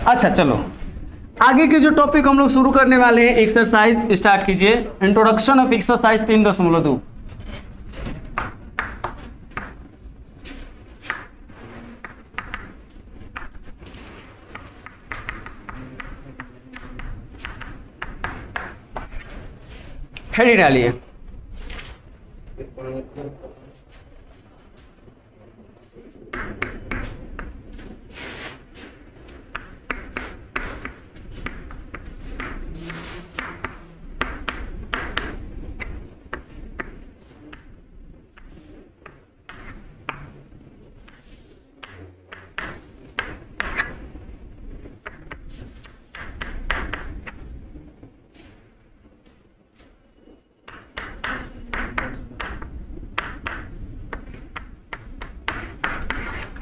अच्छा चलो आगे के जो टॉपिक हम लोग शुरू करने वाले हैं, एक्सरसाइज स्टार्ट कीजिए। Introduction of exercise 3.2। हेडी डालिए।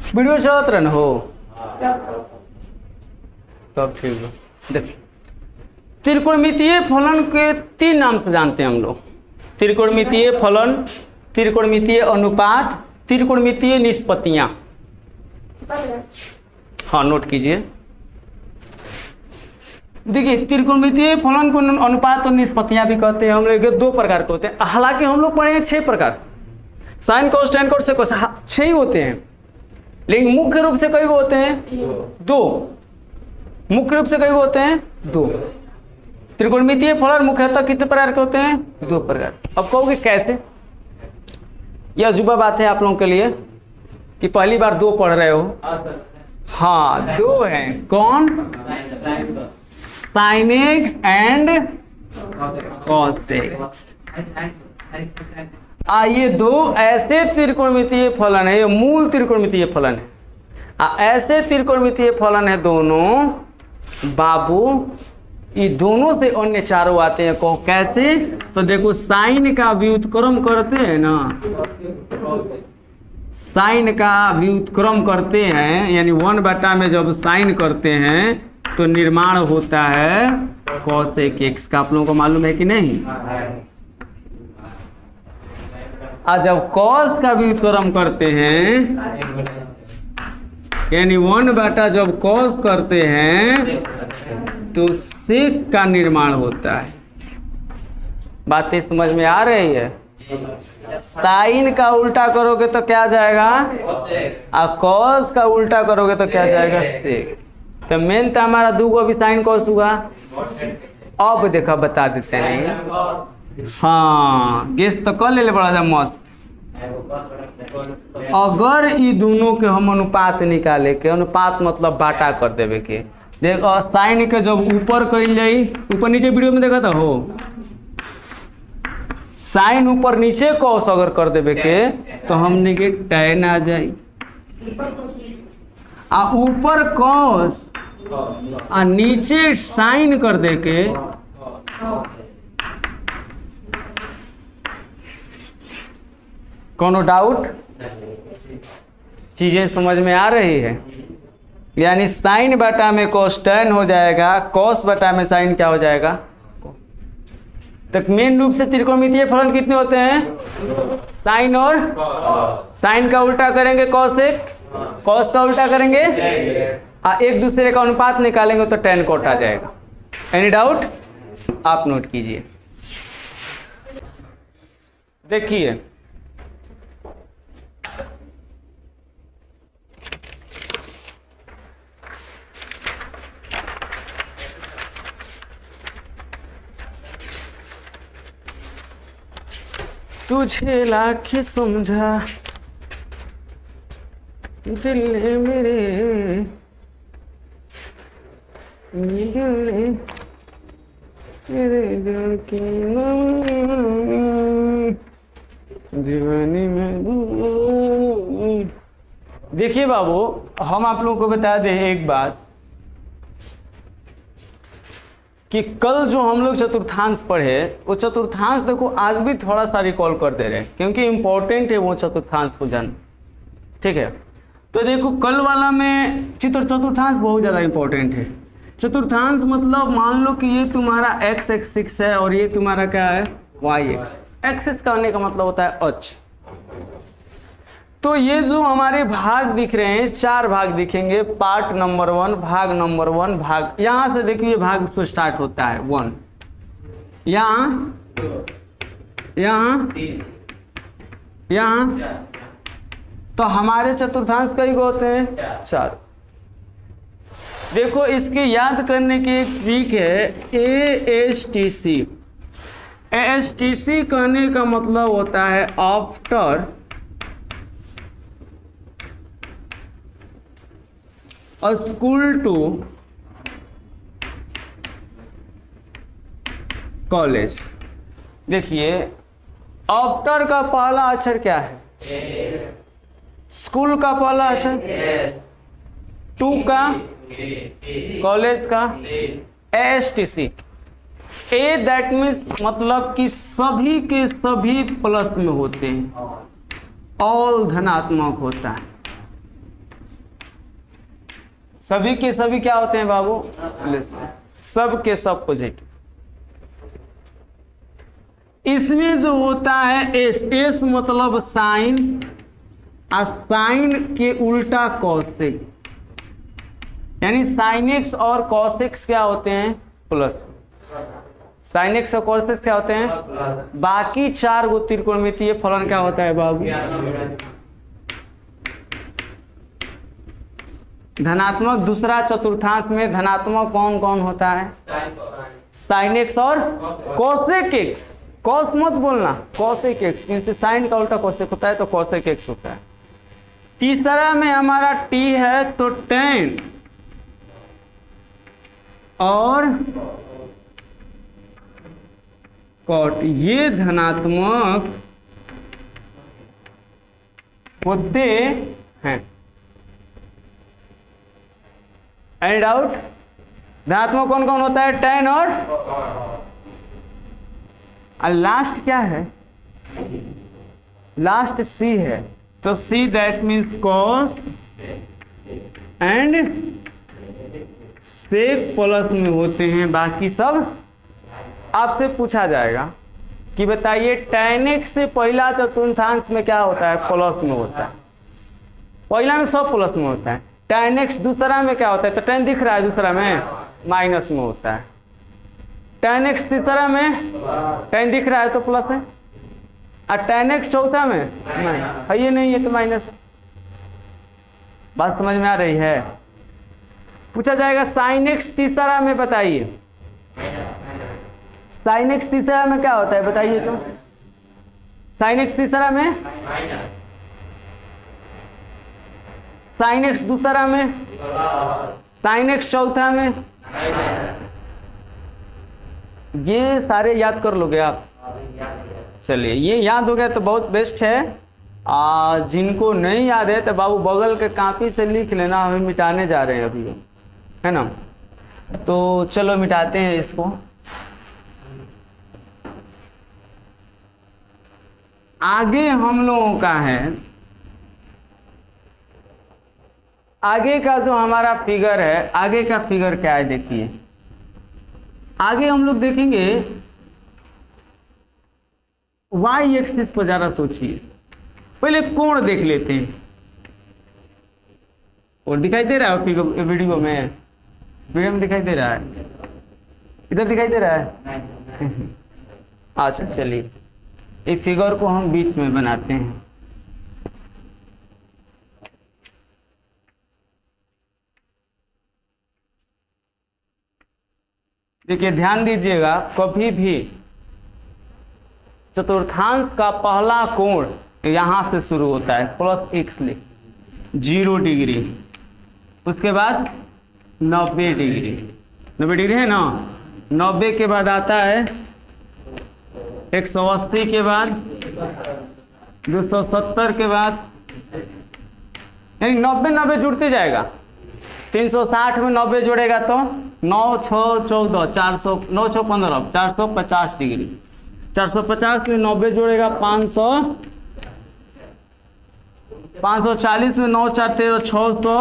वीडियो चलत रहे हो तब ठीक है। देखिए त्रिकोणमितीय फलन के 3 नाम से जानते हैं हम लोग। त्रिकोणमितीय फलन, त्रिकोणमितीय अनुपात, त्रिकोणमितीय निष्पत्तियां। हाँ नोट कीजिए। देखिए त्रिकोणमितीय फलन को अनुपात और निष्पत्तियां भी कहते हैं। हम लोग 2 प्रकार के होते हैं, हालांकि हम लोग पढ़े हैं 6 प्रकार। साइन कोस टेन कोस सेकोस 6 ही होते हैं, लेकिन मुख्य रूप से कई होते हैं 2। मुख्य रूप से कई होते हैं 2। त्रिकोणमितीय फलन मुख्यतः कितने प्रकार के होते हैं? 2 प्रकार। अब कहोगे कैसे? यह अजूबा बात है आप लोगों के लिए कि पहली बार 2 पढ़ रहे हो। हाँ 2 हैं। कौन? Sine x and cos x. ये 2 ऐसे त्रिकोणमितीय फलन है, ये मूल त्रिकोणमितीय फलन है। ऐसे त्रिकोणमितीय फलन है दोनों बाबू, ये दोनों से अन्य चारों आते हैं। कहो कैसे? तो देखो साइन का व्युत्क्रम करते हैं ना, साइन का व्युत्क्रम करते हैं, यानी 1/, में जब साइन करते हैं तो निर्माण होता है कॉस एक्स का। आप लोगों को मालूम है कि नहीं? आज जब कॉस का व्युत्क्रम करते हैं, यानी 1/, जब कॉस करते हैं तो सेक का निर्माण होता है। बातें समझ में आ रही है? साइन का उल्टा करोगे तो क्या जाएगा? और कॉस का उल्टा करोगे तो क्या जाएगा? सेक। तो मेन तो हमारा 2 को भी साइन कॉस हुआ। अब देखो बता देते हैं। हाँ गेस तो कर ले बड़ा जा मस्त। अगर ये दोनों के हम अनुपात निकाले के, अनुपात मतलब बाटा कर देवे के। देखो साइन के जब ऊपर कइल जाई, ऊपर नीचे वीडियो में देखा था हो, साइन ऊपर नीचे कॉस अगर कर देवे के तो हमने के टैन आ जाई। ऊपर कॉस आ नीचे साइन कर दे के कोनो डाउट? चीजें समझ में आ रही है? यानी साइन बटा में कॉस टैन हो जाएगा, कॉस बटा में साइन क्या हो जाएगा? तो मेन रूप से त्रिकोणमितीय फलन कितने होते हैं? साइन और साइन का उल्टा करेंगे कॉस एक, कॉस का उल्टा करेंगे एक दूसरे का अनुपात निकालेंगे तो टैन कोट आ जाएगा। Any doubt? आप नोट कीजिए। देखिए तुझे लाख समझा दिल ने मेरे, दिल ने मेरे दिल की दीवानी में। देखिए बाबू हम आप लोगों को बता दें एक बात कि कल जो हम लोग चतुर्थांश पढ़े वो चतुर्थांश देखो आज भी थोड़ा सा रिकॉल कर दे रहे हैं क्योंकि इम्पोर्टेंट है वो चतुर्थांश को जान। ठीक है तो देखो कल वाला में चतुर्थांश बहुत ज़्यादा इम्पोर्टेंट है। चतुर्थांश मतलब मान लो कि ये तुम्हारा x एक्सिस है और ये तुम्हारा क्या है y एक्सिस। एक्सिस का होने का मतलब होता है अक्ष। तो ये जो हमारे भाग दिख रहे हैं, 4 भाग दिखेंगे। पार्ट नंबर 1, भाग नंबर 1, भाग यहां से देखिए भाग से स्टार्ट होता है 1, यहाँ यहाँ तो हमारे चतुर्थांश कई को होते हैं 4। देखो इसके याद करने की एक ट्रिक है, ASTC। ASTC कहने का मतलब होता है आफ्टर स्कूल टू कॉलेज। देखिए आफ्टर का पहला अक्षर क्या है? स्कूल का पहला अक्षर, टू का, कॉलेज का ASTC। ए दैट मीन्स मतलब कि सभी के सभी प्लस में होते हैं, ऑल धनात्मक होता है। सभी के सभी क्या होते हैं बाबू? प्लस में। सब के सब पॉजिटिव। इसमें जो होता है एस मतलब साइन, और साइन के उल्टा कॉसेक, यानी साइन एक्स और कॉसेक्स क्या होते हैं? प्लस। साइन एक्स और कॉसेक्स क्या होते हैं? बाकी 4 गो त्रिकोणमितीय फलन क्या होता है बाबू? धनात्मक। दूसरा चतुर्थांश में धनात्मक कौन कौन होता है? साइन एक्स और कॉसेक एक्स। कॉस मत बोलना, कॉसेक एक्स, क्योंकि साइन का उल्टा कॉसेक होता है तो कॉसेक एक्स होता है। तीसरा में हमारा टी है तो टेन और कॉट, ये धनात्मक होते हैं। एंड आउट धनात्मक कौन कौन होता है? टेन और लास्ट क्या है? लास्ट सी है, तो C that means cos and sec plus में होते हैं, बाकी सब। आपसे पूछा जाएगा कि बताइए tan x से पहला चतुर्थांश में क्या होता है? प्लस में होता है। पहला में सब प्लस में होता है। tan x दूसरा में क्या होता है? तो tan दिख रहा है, दूसरा में माइनस में होता है। tan x तीसरा में tan दिख रहा है तो प्लस है, और tan x चौथा में है, ये नहीं है तो माइनस है। बात समझ में आ रही है? पूछा जाएगा sin x तीसरा में बताइए, sin x तीसरा में क्या होता है बताइए तो? sin x तीसरा में, sin x दूसरा में, sin x चौथा में। ये सारे याद कर लोगे आप? चलिए ये याद हो गया तो बहुत बेस्ट है। जिनको नहीं याद है तो बाबू बगल के कॉपी से लिख लेना, हमें मिटाने जा रहे हैं अभी, है ना? तो चलो मिटाते हैं इसको। आगे हम लोगों का है, आगे का जो हमारा फिगर है, आगे का फिगर क्या है देखिए। आगे हम लोग देखेंगे y एक्सिस पर ज़्यादा सोचिए। पहले कोण देख लेते हैं। और दिखाई दे रहा है फिगर वीडियो में? वीडियो में दिखाई दे रहा है? इधर दिखाई दे रहा है? अच्छा चलिए इस फिगर को हम बीच में बनाते हैं। देखिए ध्यान दीजिएगा, कभी भी चतुर्थांश का पहला कोण यहां से शुरू होता है, प्लस x लिख, 0 डिग्री, उसके बाद 90 डिग्री। 90 डिग्री है ना? 90 के बाद आता है 180 के बाद 270 के बाद, यानी 90 जुड़ते जाएगा। 360 में 90 जोड़ेगा तो 9 6 14 400, 9 6 15 450 डिग्री। 450 में 90 जोड़ेगा 500, 540 में 9 4 13 600,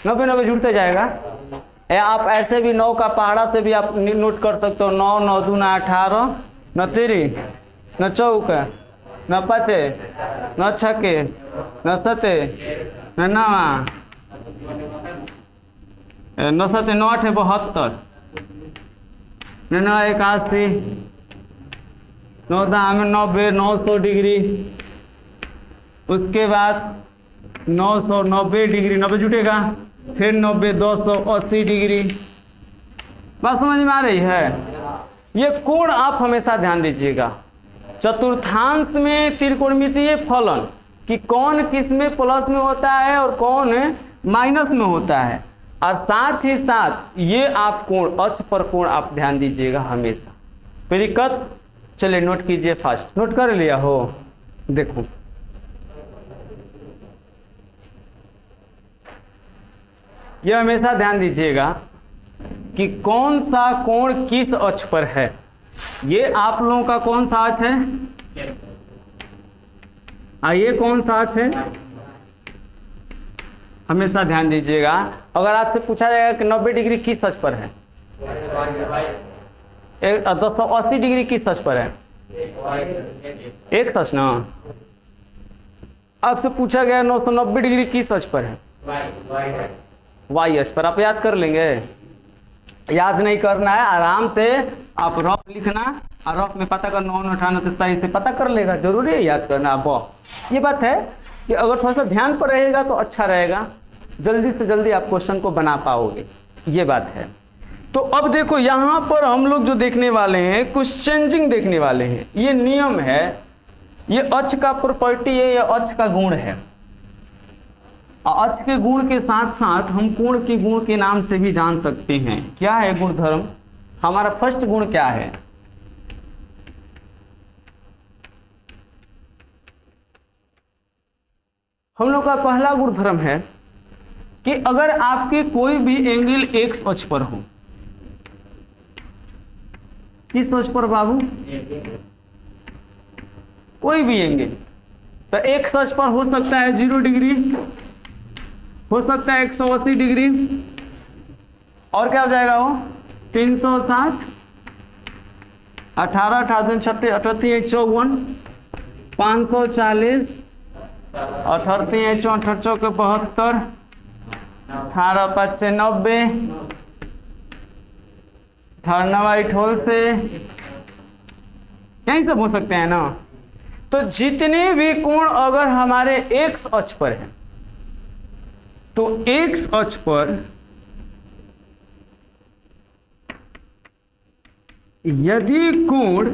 90 जुड़ते जाएगा। या आप ऐसे भी 9 का पहाड़ा से भी आप नोट कर सकते हो। 9 9 दूना 18, 9 3 9 चौका न पाँचे न छके न सते न नवा न सते नौ आठे 72 न नौ 81 9 दाम 90 900 डिग्री। उसके बाद 990 डिग्री 90 जुटेगा, फिर 90 280 डिग्री। बात समझ में आ रही है? ये कोण आप हमेशा ध्यान दीजिएगा। चतुर्थांश में त्रिकोणमितीय फलन कि कौन किस में प्लस में होता है और कौन माइनस में होता है, और साथ ही साथ ये आप कोण अक्ष पर कोण आप ध्यान दीजिएगा हमेशा। मेरी कत चलिए नोट कीजिए, फास्ट नोट कर लिया हो? देखो ये हमेशा ध्यान दीजिएगा कि कौन सा कोण किस अक्ष पर है। ये आप लोगों का कौन सा अक्ष है, ये कौन सा अक्ष है, हमेशा ध्यान दीजिएगा। अगर आपसे पूछा जाएगा कि 90 डिग्री किस अक्ष पर है, 280 डिग्री किस अक्ष पर है, एक अक्ष ना। आपसे पूछा गया 990 डिग्री किस अक्ष पर है, वाई अक्ष पर। आप याद कर लेंगे? याद नहीं करना है, आराम से आप रफ लिखना और रफ में पता करना, 98 तो सही से पता कर लेगा। जरूरी है याद करना। अब ये बात है कि अगर थोड़ा सा ध्यान पर रहेगा तो अच्छा रहेगा, जल्दी से जल्दी आप क्वेश्चन को बना पाओगे, ये बात है। तो अब देखो यहाँ पर हम लोग जो देखने वाले हैं कुछ चेंजिंग देखने वाले हैं। ये नियम है, ये अक्ष का प्रॉपर्टी है, ये अक्ष का गुण है। अक्ष के गुण के साथ साथ हम कोण के गुण के नाम से भी जान सकते हैं। क्या है गुणधर्म? हमारा फर्स्ट गुण क्या है? हम लोग का पहला गुणधर्म है कि अगर आपके कोई भी एंगल एक्स अक्ष पर हो, किस अक्ष पर बाबू? कोई भी एंगल, तो एक्स अक्ष पर हो सकता है 0 डिग्री, हो सकता है 180 डिग्री, और क्या हो जाएगा वो 360, 18 38 36 38 54 540 38 64 72 18 5 90 98 से यही सब हो सकते हैं ना। तो जितने भी कोण अगर हमारे एक्स अक्ष पर है, तो एक्स अक्ष पर यदि कोण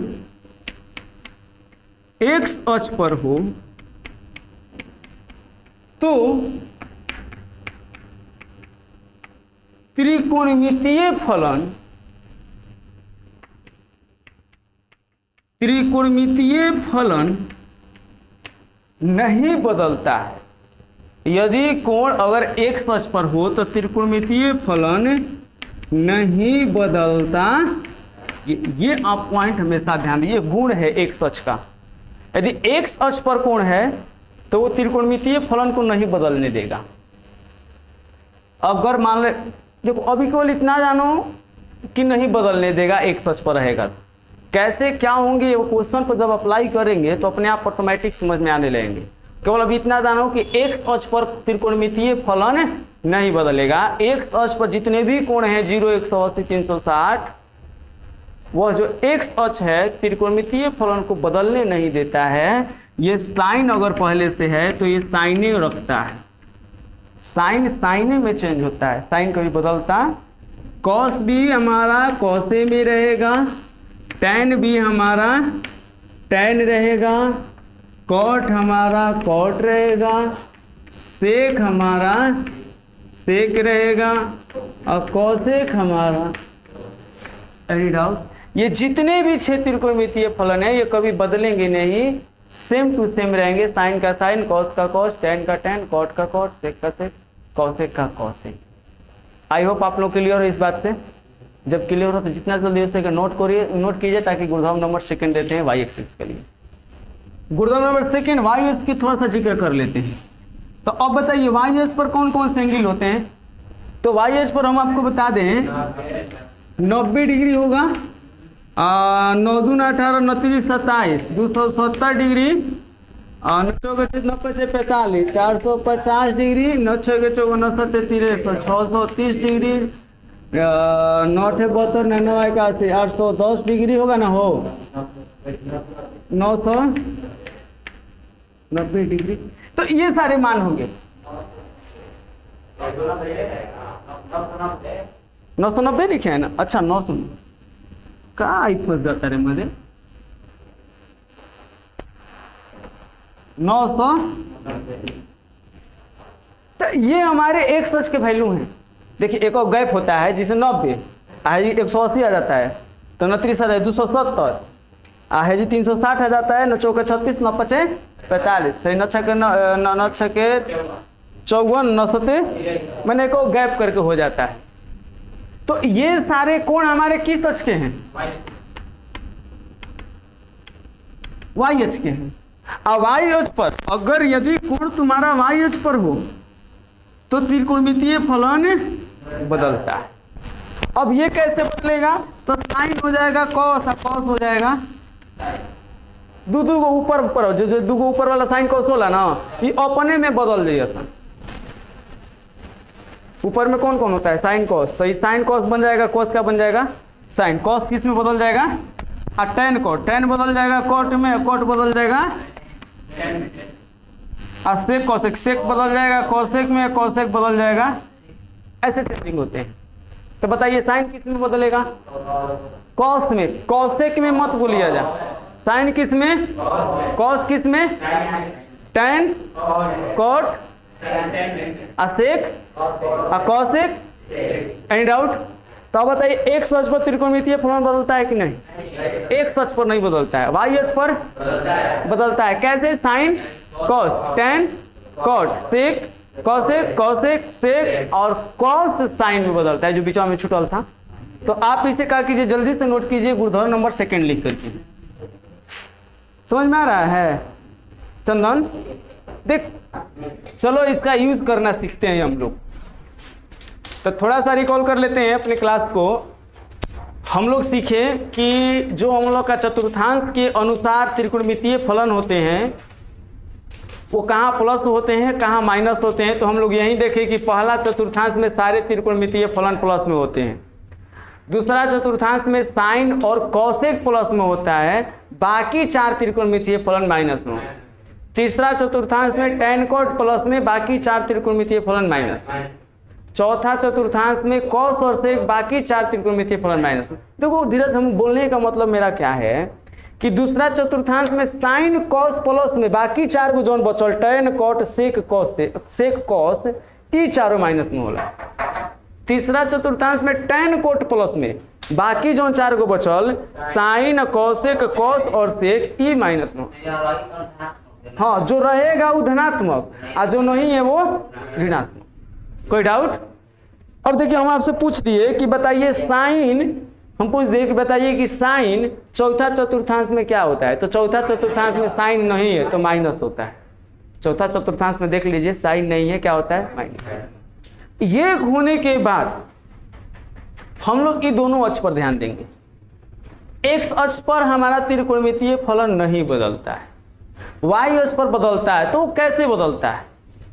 एक्स अक्ष पर हो तो त्रिकोणमितीय फलन नहीं बदलता है। यदि कोण अगर एक्स अक्ष पर हो तो त्रिकोणमितीय फलन नहीं बदलता। ये आप पॉइंट हमेशा ध्यान दीजिए, गुण है एक्स अक्ष का। यदि एक्स अक्ष पर कोण है तो वो त्रिकोणमितीय फलन को नहीं बदलने देगा। अगर मान ले, देखो अभी केवल इतना जानो कि नहीं बदलने देगा, एक्स अक्ष पर रहेगा। कैसे क्या होंगे वो क्वेश्चन को जब अप्लाई करेंगे तो अपने आप ऑटोमेटिक समझ में आने लगेंगे। केवल अभी इतना जानो कि एक्स अक्ष पर त्रिकोणमितीय फलन नहीं बदलेगा। एक्स अक्ष पर जितने भी कोण हैं 0 180 360, वह जो एक्स अक्ष है त्रिकोणमितीय फलन को बदलने नहीं देता है। ये साइन अगर पहले से है तो ये साइने रखता है, साइन साइने में चेंज होता है, साइन कभी बदलता। कॉस भी हमारा कॉसे में रहेगा, टैन भी हमारा टैन रहेगा, कॉट हमारा कॉट रहेगा, सेक हमारा सेक रहेगा, और कॉसेक हमारा। Any doubt? ये जितने भी 6 त्रिकोणमितीय फलन है ये कभी बदलेंगे नहीं, सेम टू सेम रहेंगे। साइन का साइन, कॉस का कॉस, टैन का टैन, कॉट का कॉट, सेक का सेक, कॉसेक का कॉसेक। आई होप आप लोग क्लियर हो इस बात से। जब क्लियर हो तो जितना जल्दी हो सके नोट कीजिए, ताकि गुणधर्म नंबर सेकंड देते हैं वाई एक्सिस के लिए। गुणधर्म नंबर सेकंड वाई एक्स की थोड़ा सा जिक्र कर लेते हैं। तो अब बताइए वाई एक्स पर कौन कौन से एंगल होते हैं। तो वाई एक्स पर हम आपको बता दें 90 डिग्री होगा, 9 दूना 18 29 27 270 डिग्री, 9 के छेद 90 से 45, 450 डिग्री, 9 6 के 54 से 63, 630 डिग्री, 9 6 72, 99 81, 810 डिग्री होगा ना, हो 990 डिग्री। तो ये सारे मान होंगे। 990 लिखे है ना, अच्छा 900 कहाँ आई फंस जाता रे मुझे। 900, तो ये हमारे एक सच के वैल्यू हैं। देखिए एक और गैप होता है जिसे 90 है जी, 180 आ जाता है, तो 29 आ जाए 270 है जी, 360 आ जाता है, 9 चौके 36, 9 पचे 45, सही, 9 छके 54, 9 सते मैंने एक और गैप करके हो जाता है। तो ये सारे कोण हमारे किस अक्ष के हैं? वाई अक्ष के हैं। अब वाई अक्ष पर अगर यदि कोण तुम्हारा वाई अक्ष पर हो तो त्रिकोणमितीय फलन बदलता है। अब ये कैसे बदलेगा? तो साइन हो जाएगा कॉस, कॉस हो जाएगा दू को ऊपर ऊपर, जो दू को ऊपर वाला साइन कॉस होला ना, ये अपने में बदल जाइए। ऊपर में कौन कौन होता है? साइन कॉस, तो ये साइन कॉस बन जाएगा, कॉस क्या बन जाएगा? साइन। कॉस किस में बदल जाएगा? टेन कॉट, टेन बदल जाएगा कॉट में, कॉट बदल जाएगा सेक कॉसेक, सेक बदल जाएगा कॉसेक में, कॉसेक बदल जाएगा। ऐसे चेंजिंग होते हैं। तो बताइए साइन किस में बदलेगा? कॉस में। कॉसेक में मत भूलिए जा, साइन किस में? कॉस किस में? Tan cot sec cosec. Any doubt? तो अब बताइए एक सच पर त्रिकोणमितीय फलन बदलता है कि नहीं? एक सच पर नहीं बदलता है, वाई अक्ष पर बदलता है। कैसे? Sine cos, tan cot, sec cosec, cosec sec, और कॉस साइन में बदलता है, जो बीच में छुटल था। तो आप इसे क्या कीजिए, जल्दी से नोट कीजिए, गुरुद्वारा नंबर 2 लिख करके। समझ में आ रहा है चंदन? देख, चलो इसका यूज करना सीखते हैं हम लोग। तो थोड़ा सा रिकॉल कर लेते हैं अपने क्लास को। हम लोग सीखे कि जो हम लोग का चतुर्थांश के अनुसार त्रिकोणमितीय फलन होते हैं वो कहाँ प्लस होते हैं, कहाँ माइनस होते हैं। तो हम लोग यही देखें कि पहला चतुर्थांश में सारे त्रिकोणमितीय फलन प्लस में होते हैं, दूसरा चतुर्थांश में साइन और कॉसेक प्लस में होता है, बाकी 4 त्रिकोणमितीय फलन माइनस में होते हैं। तीसरा चतुर्थांश में टेन कॉट प्लस में, बाकी 4 त्रिकोणमितीय फलन माइनस में। चौथा चतुर्थांश में कॉस और सेक, बाकी 4 त्रिकोणमितीय फलन माइनस में। देखो धीरज, हम बोलने का मतलब मेरा क्या है कि दूसरा चतुर्थांश में साइन कॉस प्लस में, बाकी 4 को जोन बचल टेन कॉट सेक कॉस, सेक कॉस, ई चारों माइनस में होला। तीसरा चतुर्थांश में टेन कोट प्लस में, बाकी जो 4 को बचल साइन कॉसेक कॉस और सेक, ई माइनस में। हाँ, जो रहेगा वो धनात्मक और जो नहीं है वो ऋणात्मक। कोई डाउट? अब देखिए हम आपसे पूछ दिए कि बताइए साइन, हम पूछ दिए कि बताइए कि साइन चौथा चतुर्थांश में क्या होता है। तो चौथा चतुर्थांश में साइन नहीं है तो माइनस होता है। चौथा चतुर्थांश में देख लीजिए साइन नहीं है, क्या होता है? माइनस। ये होने के बाद हम लोग ये दोनों अक्ष पर ध्यान देंगे। एक्स अक्ष पर हमारा त्रिकोणमितीय फलन नहीं बदलता है, वाई अक्ष पर बदलता है। तो कैसे बदलता है?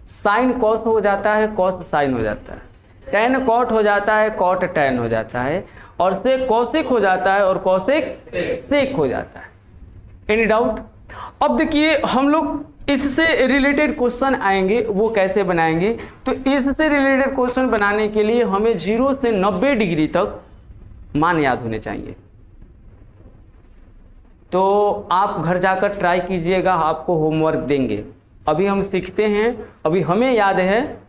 साइन कॉस हो जाता है, कॉस साइन हो जाता है, टेन कॉट हो जाता है, कॉट टेन हो जाता है, और सेक कॉसेक हो जाता है, और कॉसेक सेक हो जाता है। Any doubt? अब देखिए हम लोग इससे रिलेटेड क्वेश्चन आएंगे, वो कैसे बनाएंगे? तो इससे रिलेटेड क्वेश्चन बनाने के लिए हमें 0 से 90 डिग्री तक मान याद होने चाहिए। तो आप घर जाकर ट्राई कीजिएगा, आपको होमवर्क देंगे। अभी हम सीखते हैं, अभी हमें याद है,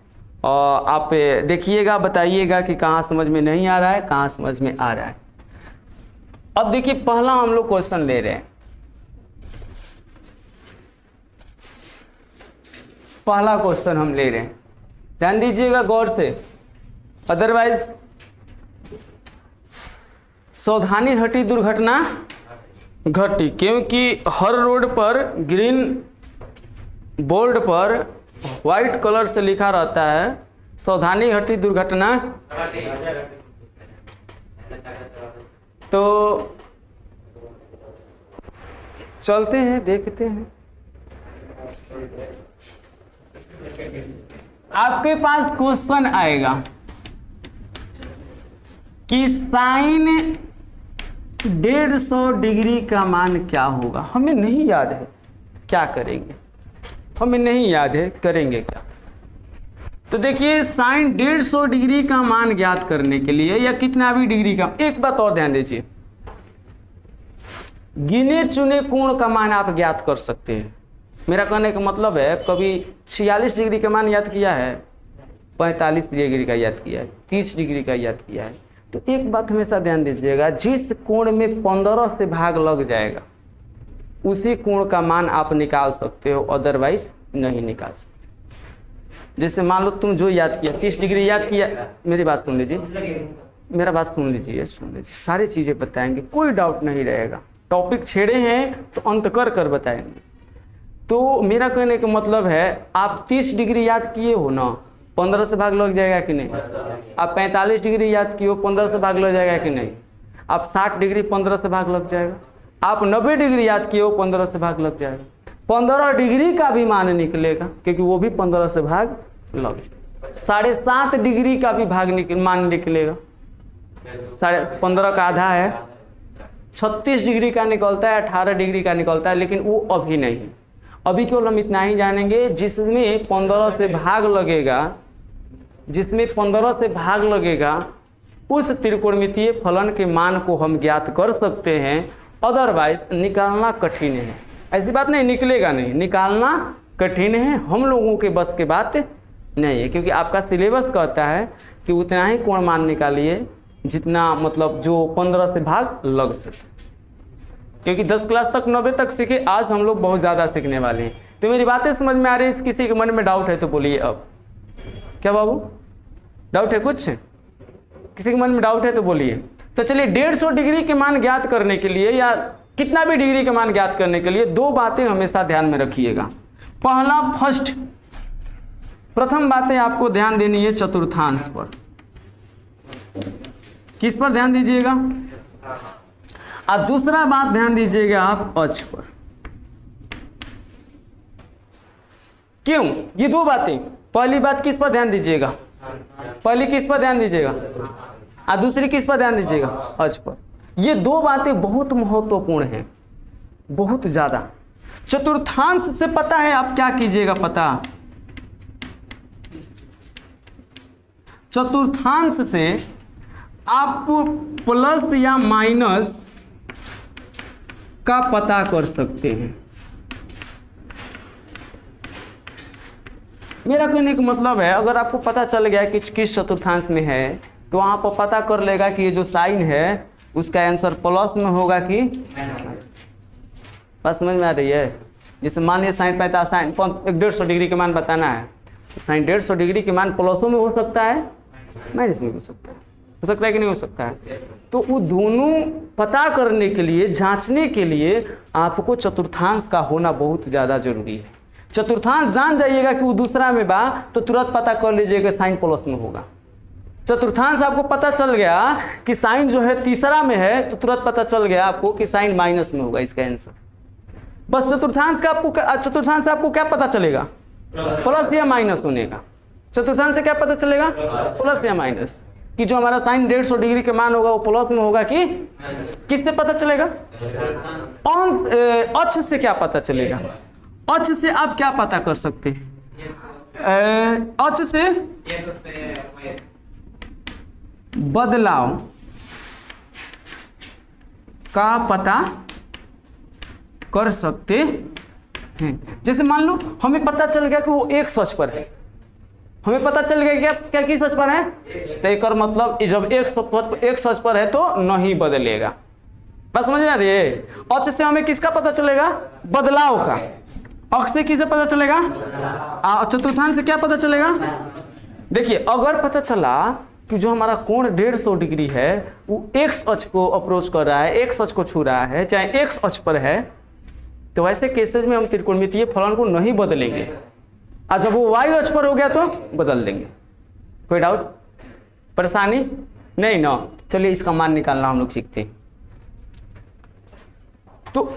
और आप देखिएगा, बताइएगा कि कहाँ समझ में नहीं आ रहा है, कहाँ समझ में आ रहा है। अब देखिए पहला हम लोग क्वेश्चन ले रहे हैं। पहला क्वेश्चन हम ले रहे हैं, ध्यान दीजिएगा गौर से, अदरवाइज सावधानी हटी दुर्घटना घटी। क्योंकि हर रोड पर ग्रीन बोर्ड पर व्हाइट कलर से लिखा रहता है सावधानी हटी दुर्घटना। तो चलते हैं, देखते हैं। आपके पास क्वेश्चन आएगा कि साइन 150 डिग्री का मान क्या होगा। हमें नहीं याद है, क्या करेंगे? हमें नहीं याद है, करेंगे क्या? तो देखिए, साइन 150 डिग्री का मान ज्ञात करने के लिए, या कितना भी डिग्री का, एक बात और ध्यान दीजिए, गिने चुने कोण का मान आप ज्ञात कर सकते हैं। मेरा कहने का मतलब है, कभी 46 डिग्री का मान याद किया है, 45 डिग्री का याद किया है, 30 डिग्री का याद किया है, तो एक बात हमेशा ध्यान दीजिएगा, जिस कोण में 15 से भाग लग जाएगा उसी कोण का मान आप निकाल सकते हो, अदरवाइज नहीं निकाल सकते। जैसे मान लो तुम जो याद किया 30 डिग्री याद किया, मेरी बात सुन लीजिए, मेरा बात सुन लीजिए, सारी चीज़ें बताएंगे, कोई डाउट नहीं रहेगा। टॉपिक छेड़े हैं तो अंत कर बताएंगे। तो मेरा कहने का मतलब है, आप 30 डिग्री याद किए हो ना, 15 से भाग लग जाएगा कि नहीं? आप 45 डिग्री याद किए हो, 15 से भाग लग जाएगा कि नहीं? आप 60 डिग्री 15 से भाग लग जाएगा। आप 90 डिग्री याद किए हो, 15 से भाग लग जाएगा। 15 डिग्री का भी मान निकलेगा, क्योंकि वो भी 15 से भाग लग जाएगा। 7.5 डिग्री का भी मान निकलेगा, 15 का आधा है, 36 डिग्री का निकलता है, 18 डिग्री का निकलता है, लेकिन वो अभी नहीं। अभी केवल हम इतना ही जानेंगे, जिसमें 15 से भाग लगेगा, जिसमें 15 से भाग लगेगा उस त्रिकोणमितीय फलन के मान को हम ज्ञात कर सकते हैं, अदरवाइज निकालना कठिन है। ऐसी बात नहीं, निकलेगा नहीं, निकालना कठिन है, हम लोगों के बस के बात नहीं है, क्योंकि आपका सिलेबस कहता है कि उतना ही कोण मान निकालिए जितना मतलब जो 15 से भाग लग सके। क्योंकि 10 क्लास तक 90 तक सीखे, आज हम लोग बहुत ज़्यादा सीखने वाले हैं। तो मेरी बातें समझ में आ रही है? किसी के मन में डाउट है तो बोलिए। अब क्या बाबू, डाउट है कुछ? किसी के मन में डाउट है तो बोलिए। तो चलिए, 150 डिग्री के मान ज्ञात करने के लिए, या कितना भी डिग्री के मान ज्ञात करने के लिए, दो बातें हमेशा ध्यान में रखिएगा। पहला, प्रथम बातें आपको ध्यान देनी है चतुर्थांश पर। किस पर ध्यान दीजिएगा? और दूसरा बात ध्यान दीजिएगा आप अक्ष पर। क्यों? ये दो बातें, पहली बात किस पर ध्यान दीजिएगा? पहली किस पर ध्यान दीजिएगा? और दूसरी किस पर ध्यान दीजिएगा? अक्ष पर। ये दो बातें बहुत महत्वपूर्ण हैं, बहुत ज्यादा। चतुर्थांश से पता है आप क्या कीजिएगा? पता, चतुर्थांश से आप प्लस या माइनस का पता कर सकते हैं। मेरा कहने का मतलब है, अगर आपको पता चल गया कि किस चतुर्थांश में है, तो वहां पर पता कर लेगा कि ये जो साइन है उसका आंसर प्लस में होगा कि बात समझ में आ रही है? जैसे मान लीजिए साइन 45, साइन 150 डिग्री के मान बताना है, साइन 150 डिग्री के मान प्लसों में हो सकता है, माइनस में हो सकता है कि नहीं हो सकता है? तो वो दोनों पता करने के लिए, जांचने के लिए आपको चतुर्थांश का होना बहुत ज़्यादा जरूरी है। चतुर्थांश जान जाइएगा कि वो दूसरा में बा, तो तुरंत पता कर लीजिएगा साइन प्लस में होगा। चतुर्थांश आपको पता चल गया कि साइन जो है तीसरा में है, तो तुरंत पता चल गया आपको कि साइन माइनस में होगा इसका आंसर। बस चतुर्थांश से आपको क्या पता चलेगा? प्लस या माइनस होने का। चतुर्थांश से क्या पता चलेगा? प्लस या माइनस, कि जो हमारा साइन 150 डिग्री के मान होगा वो प्लस में होगा कि किससे पता चलेगा? अक्ष से क्या पता चलेगा? अक्ष से आप क्या पता कर सकते हैं? अक्ष से बदलाव का पता कर सकते हैं। जैसे मान लो हमें पता चल गया कि वो x अक्ष पर है, हमें पता चल गया क्या किस अक्ष पर है, तो एक और मतलब जब x अक्ष पर है तो नहीं बदलेगा। बस समझ में आ रही है? अक्ष से हमें किसका पता चलेगा? बदलाव का। अक्ष से किसे पता चलेगा? चतुर्थांश से क्या पता चलेगा? देखिए, अगर पता चला कि जो हमारा कोण 150 डिग्री है वो x अक्ष को अप्रोच कर रहा है, x अक्ष को छू रहा है, चाहे x अक्ष पर है, तो वैसे केसेस में हम त्रिकोणमितीय फलन को नहीं बदलेंगे, और जब वो y अक्ष पर हो गया तो बदल देंगे। कोई डाउट, परेशानी नहीं ना? चलिए इसका मान निकालना हम लोग सीखते हैं। तो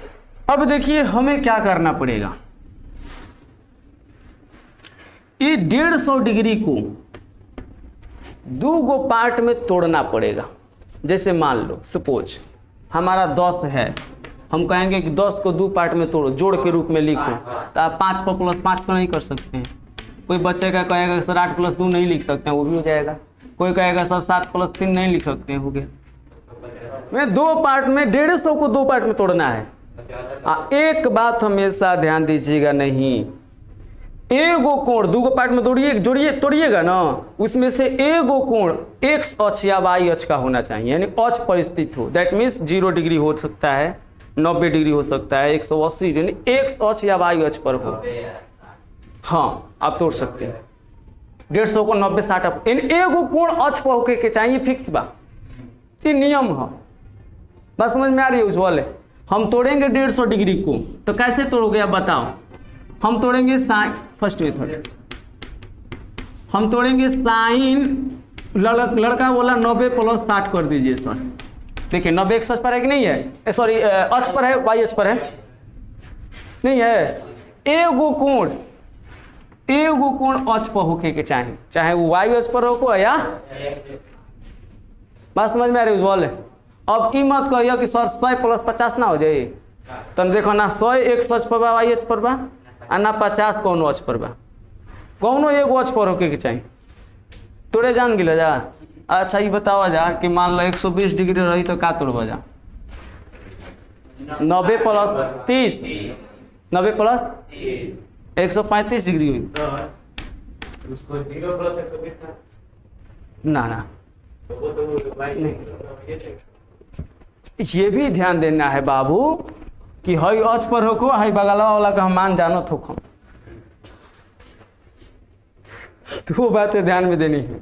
अब देखिए हमें क्या करना पड़ेगा। ये 150 डिग्री को 2 गो पार्ट में तोड़ना पड़ेगा। जैसे मान लो सपोज हमारा 10 है, हम कहेंगे कि 10 को 2 पार्ट में तोड़ो, जोड़ के रूप में लिखो, तो आप 5 पर प्लस 5 पर नहीं कर सकते हैं। कोई बच्चे का कहेगा सर 8 प्लस 2 नहीं लिख सकते हैं, वो भी हो जाएगा। कोई कहेगा सर 7 प्लस 3 नहीं लिख सकते हैं, हो गया। मैं 2 पार्ट में 150 को 2 पार्ट में तोड़ना है। एक बात हमेशा ध्यान दीजिएगा, नहीं एगो कोण 2 गो पार्ट में तोड़िएगा ना, उसमें से एगो कोण एक्स अक्ष या वाई अक्ष का होना चाहिए, यानी अक्ष पर स्थित हो। दैट मीन्स 0 डिग्री हो सकता है, 90 डिग्री हो सकता है, 180, यानी एक्स अक्ष या वाई अक्ष पर हो। हाँ, आप तोड़ सकते हैं। 150 को 90 60 इन एगो कोण अक्ष पर होके के चाहिए, फिक्स बा, ये नियम है। बस समझ में आ रही है उज्ज्वल? हम तोड़ेंगे 150 डिग्री को, तो कैसे तोड़ोगे आप बताओ? हम तोड़ेंगे साइन, फर्स्ट मेथड हम तोड़ेंगे साइन, लड़का बोला 90 प्लस 60 कर दीजिए सर। देखिए 90 एक्स अक्ष पर है कि नहीं है, सॉरी अक्ष पर है, वाई अक्ष पर है, नहीं है। एगो कोण अक्ष पर होके के चाहे वो वाई अक्ष पर हो या, बात समझ में आ रही है उज्ज्वल? अब ई मत कहिए कि सर 100 प्लस 50 ना हो जाए। तब देखो ना 100 एक्स अक्ष पर बा, वाई अक्ष पर बा, आ ना 50 कौनो अक्ष पर बा, कौनो एगो अक्ष पर होके के चाहिए। तोड़े जान गिले जा। अच्छा ये बताओ जा कि मान लो 120 डिग्री रही तो का तोड़बा जा? 90 प्लस 30, 90 प्लस 135 डिग्री हुई। उसको 0 प्लस 120 ना ये भी ध्यान देना है बाबू कि हई अक्ष पर होको, हई बगलवा वाला का हम मान जानो थो हम, तो वो बातें ध्यान में देनी है।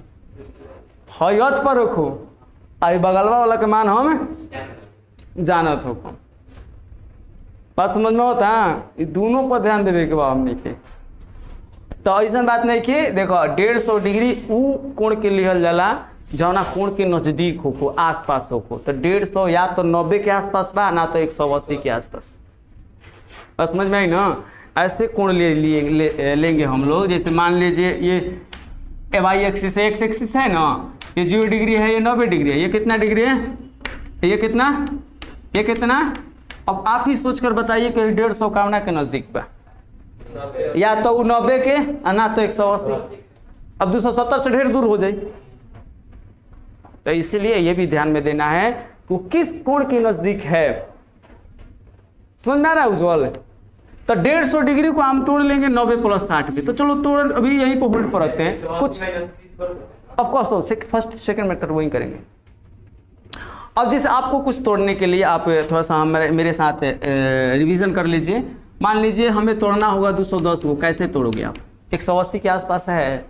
हई अक्ष पर होको, हई बगलवा वाला का मान हम जानो थो हम। बात समझ में होता है? ये दोनों पर ध्यान देवे के बाद हमने के, तो ऐसा बात नहीं कि देखो 150 डिग्री ऊ कोण के लिहल जाला जौना कोण के नजदीक हो, आसपास हो। तो 150 या तो 90 के आसपास बा, ना तो 180 के आसपास। बस समझ में आई ना? ऐसे कोण लेंगे हम लोग। जैसे मान लीजिए ये वाई एक्सिस है, एक्स एक्सिस है ना, ये 0 डिग्री है, ये 90 डिग्री है, ये कितना डिग्री है, ये कितना। अब आप ही सोचकर बताइए कि 150 कामना के नजदीक बा, या तो 90 के, ना तो 180। अब 270 से ढेर दूर हो जाए। तो इसलिए ये भी ध्यान में देना है वो किस कोण के नजदीक है। समझ में आ रहा है उज्ज्वल? तो 150 डिग्री को हम तोड़ लेंगे 90 प्लस 60 पे। तो चलो तोड़, अभी यहीं पर होल्ड पर रखते हैं कुछ। Of course first second method वही करेंगे। अब जैसे आपको कुछ तोड़ने के लिए आप थोड़ा सा मेरे साथ रिवीजन कर लीजिए। मान लीजिए हमें तोड़ना होगा 210 को, कैसे तोड़ोगे आप? 180 के आसपास है,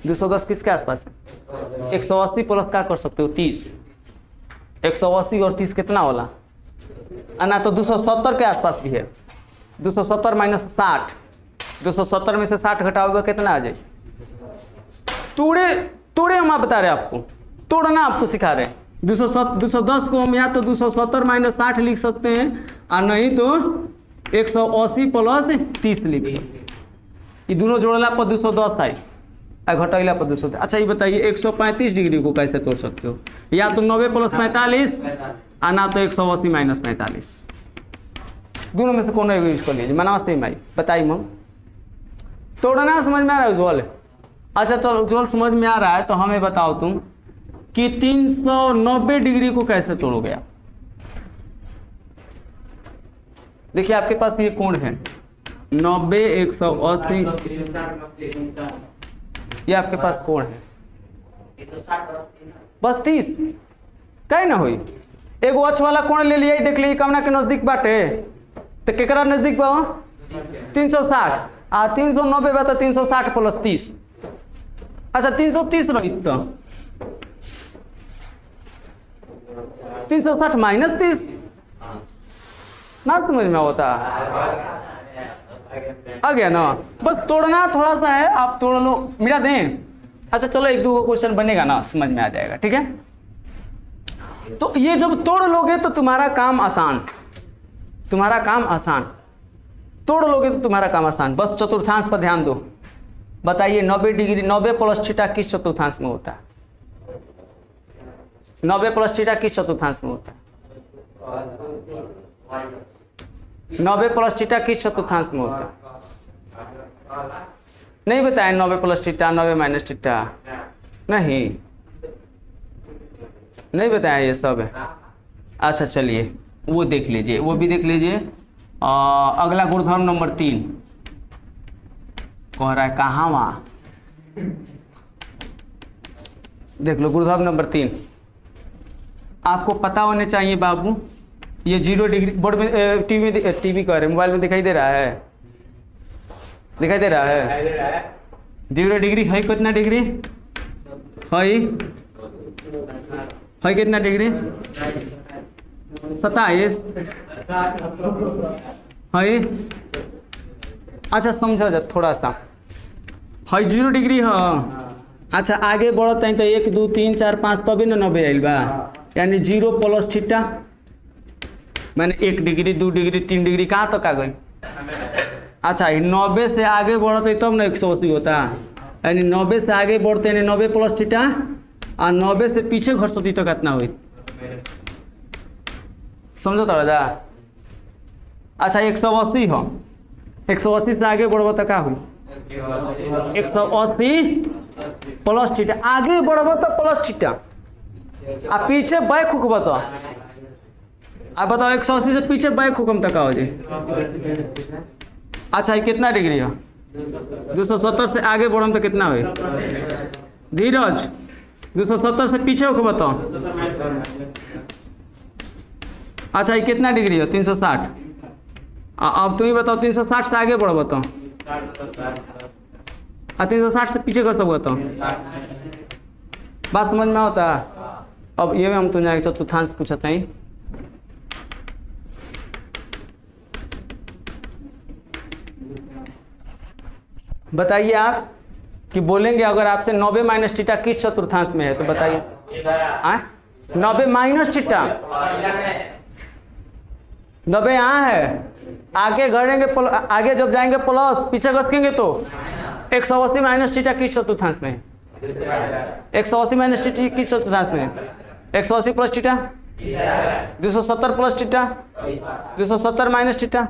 210 किसके आसपास है? 180 प्लस क्या कर सकते हो? 30। 180 और 30 कितना वाला? ना तो 270 के आसपास भी है। 270 माइनस 60, 270 में से 60 घटाओगे कितना आ जाए? तोड़े हम आप बता रहे हैं आपको, तोड़ना आपको सिखा रहे हैं। 210 को हम या तो 270 माइनस 60 लिख सकते हैं, और नहीं तो 180 प्लस 30 लिख सकते हैं। ये दोनों जोड़ला पर 210 आई, घटाइला पर 200। अच्छा ये बताइए 135 डिग्री को कैसे तोड़ सकते हो? या तो 90 प्लस 45, और ना तो 180 माइनस 45। दोनों में से कौन एक यूज कर लीजिए, मना सेम आई। बताइए मम, तोड़ना समझ में आ रहा है उज्ज्वल? अच्छा तो उज्ज्वल समझ में आ रहा है, तो हमें बताओ तुम कि 390 डिग्री को कैसे तोड़ोगे आप? देखिए आपके पास ये कोण है 90, 180, ये आपके पास कोण है बस 30। कहीं ना हुई एगो अक्ष वाला कोण ले लिया, देख लीजिए कामना के नजदीक बाटे। तो केकरा नजदीक बा? 360। 390 बा तो 360 प्लस 30। अच्छा 330 रही तो 360 माइनस 30 ना समझ में होता आ गया ना? बस तोड़ना थोड़ा सा है, आप तोड़ लो, मिला दें। अच्छा चलो 1-2 क्वेश्चन बनेगा ना, समझ में आ जाएगा, ठीक है? तो ये जब तोड़ लोगे तो तुम्हारा काम आसान, तोड़ लोगे तो तुम्हारा काम आसान। बस चतुर्थांश पर ध्यान दो, बताइए 90 डिग्री 90 प्लस थीटा किस चतुर्थांश में होता है? 90 प्लस थीटा किस चतुर्थांश में होता है? 90 प्लस थीटा किस चतुर्थांश में होता है? नहीं बताएं 90 प्लस थीटा 90 माइनस थीटा नहीं बताया ये सब है। अच्छा चलिए वो देख लीजिए, वो भी देख लीजिए। अगला गुणधर्म नंबर 3 कह रहा है कहाँ वहाँ, देख लो गुणधर्म नंबर 3 आपको पता होने चाहिए बाबू। ये 0 डिग्री बोर्ड में टीवी कह रहे मोबाइल में दिखाई दे रहा है, दिखाई दे रहा है 0 डिग्री है कितना डिग्री है कितना डिग्री 27 है। अच्छा समझो जा थोड़ा सा है 0 डिग्री है। अच्छा आगे बढ़त है तो 1 2 3 4 5 तभी ना 90 आइल बा, यानी 0 प्लस थीटा मैंने 1 डिग्री 2 डिग्री 3 डिग्री कहाँ तक आ गई। अच्छा 90 से आगे बढ़ते तब ना 180 होता, यानी 90 से आगे बढ़ते यानी 90 प्लस थीटा और 90 से पीछे घटती तो कितना हुई समझो तो राजा। अच्छा 180 हो, 180 से आगे बढ़ब तो क्या हुई 180 प्लस थीटा, आगे बढ़ब तो प्लस थीटा आ पीछे बैक हुकब तो आप बताओ 180 से पीछे बैक हुकम तक हो जाए। अच्छा ये कितना डिग्री है 270 से आगे बढ़म तो कितना हुई धीरज 270 से पीछे हुकब तो अच्छा ये कितना डिग्री है 360। अब तुम ही बताओ 360 से आगे बढ़ो बताओ 360 से पीछे कर सब बताओ बात समझ में होता। अब ये में हम तुम्हें चतुर्थांश पूछते हैं। बताइए आप कि बोलेंगे अगर आपसे 90 माइनस थीटा किस चतुर्थांश में है तो बताइए 90 माइनस थीटा 90 यहाँ है, आगे घड़ेंगे आगे जब जाएंगे प्लस पीछे घसकेंगे तो 180 माइनस थीटा किस चतुर्थांश में है 180 माइनस थीटा किस चतुर्थांश में है 180 plus theta 270 plus theta 270 minus theta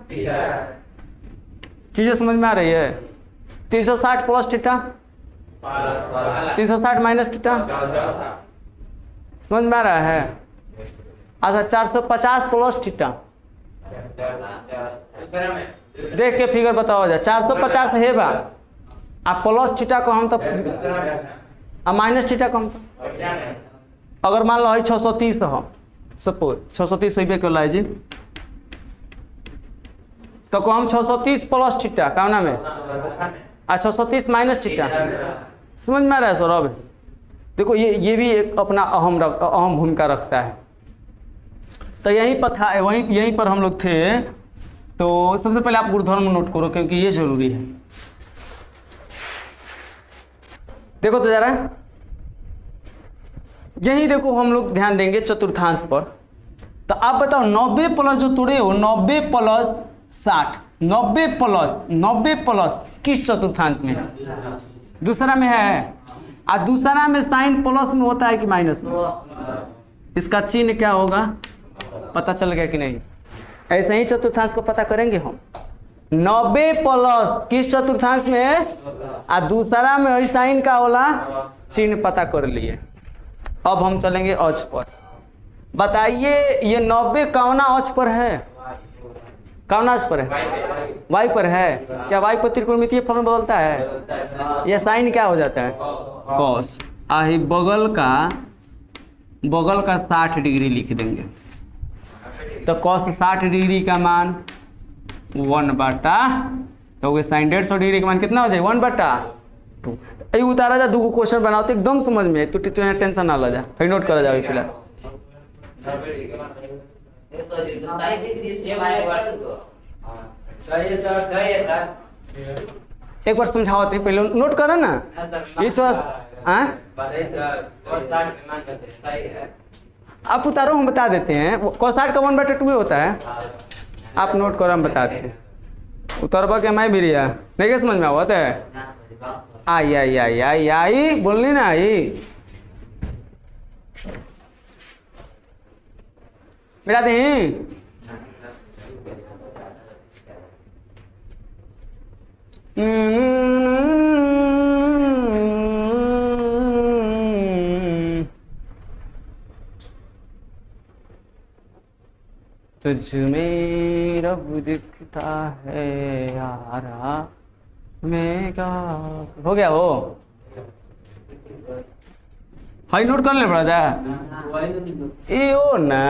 चीजें समझ में आ रही है। 360 प्लस थीटा 360 माइनस थीटा समझ में आ रहा है। अच्छा 450 प्लस थीटा देख के फिगर बताओ जा 450 है बा आप प्लस थीटा को हम तो माइनस थीटा को हम तो अगर मान लो 630 हो सपोज 630 हो क्यों लाए जी तो को हम 630 प्लस थीटा कामना में 630 माइनस थीटा समझ में आ रहा है सर। अब देखो ये भी एक अपना अहम भूमिका रखता है। तो यहीं पर था यहीं पर हम लोग थे। तो सबसे पहले आप गुणधर्म नोट करो क्योंकि ये जरूरी है। देखो तो जरा यही देखो हम लोग ध्यान देंगे चतुर्थांश पर। तो आप बताओ 90 प्लस जो तोड़े हो 90 प्लस 60 90 प्लस किस चतुर्थांश में है दूसरा में है और दूसरा में साइन प्लस में होता है कि माइनस में इसका चिन्ह क्या होगा पता चल गया कि नहीं। ऐसे ही चतुर्थांश को पता करेंगे हम 90 प्लस किस चतुर्थांश में है और दूसरा में वही साइन का होला चिन्ह पता कर लिए। अब हम चलेंगे अक्ष पर। बताइए ये 90 कौना अक्ष पर है कौना अक्ष पर है वाई पर है। क्या वाई पर त्रिकोणमितीय फलन बदलता है यह साइन क्या हो जाता है कॉस आही बगल का 60 डिग्री लिख देंगे तो कॉस 60 डिग्री का मान 1/2 तो साइन 150 डिग्री का मान कितना हो जाए 1/2। ये उतारा जा दो क्वेश्चन बनाओ तो एकदम समझ में तो टेंशन ना ला जा फिर नोट करा जाओ फिलहाल। एक बार समझाओ पहले नोट करो ना ये तो आप उतारो हम बता देते हैं cos 60 का 1/2 होता है। आप नोट करो हम बता देते हैं उतरबा के मैं भी रिया नहीं क्या समझ में आवत है आई आई आई आई आई बोलनी ना आई। मिटा दें। तुझ में रब दिखता है यारा, मैं क्या हो गया वो। हाई नोट कर ले पड़ा था ए ओ ना।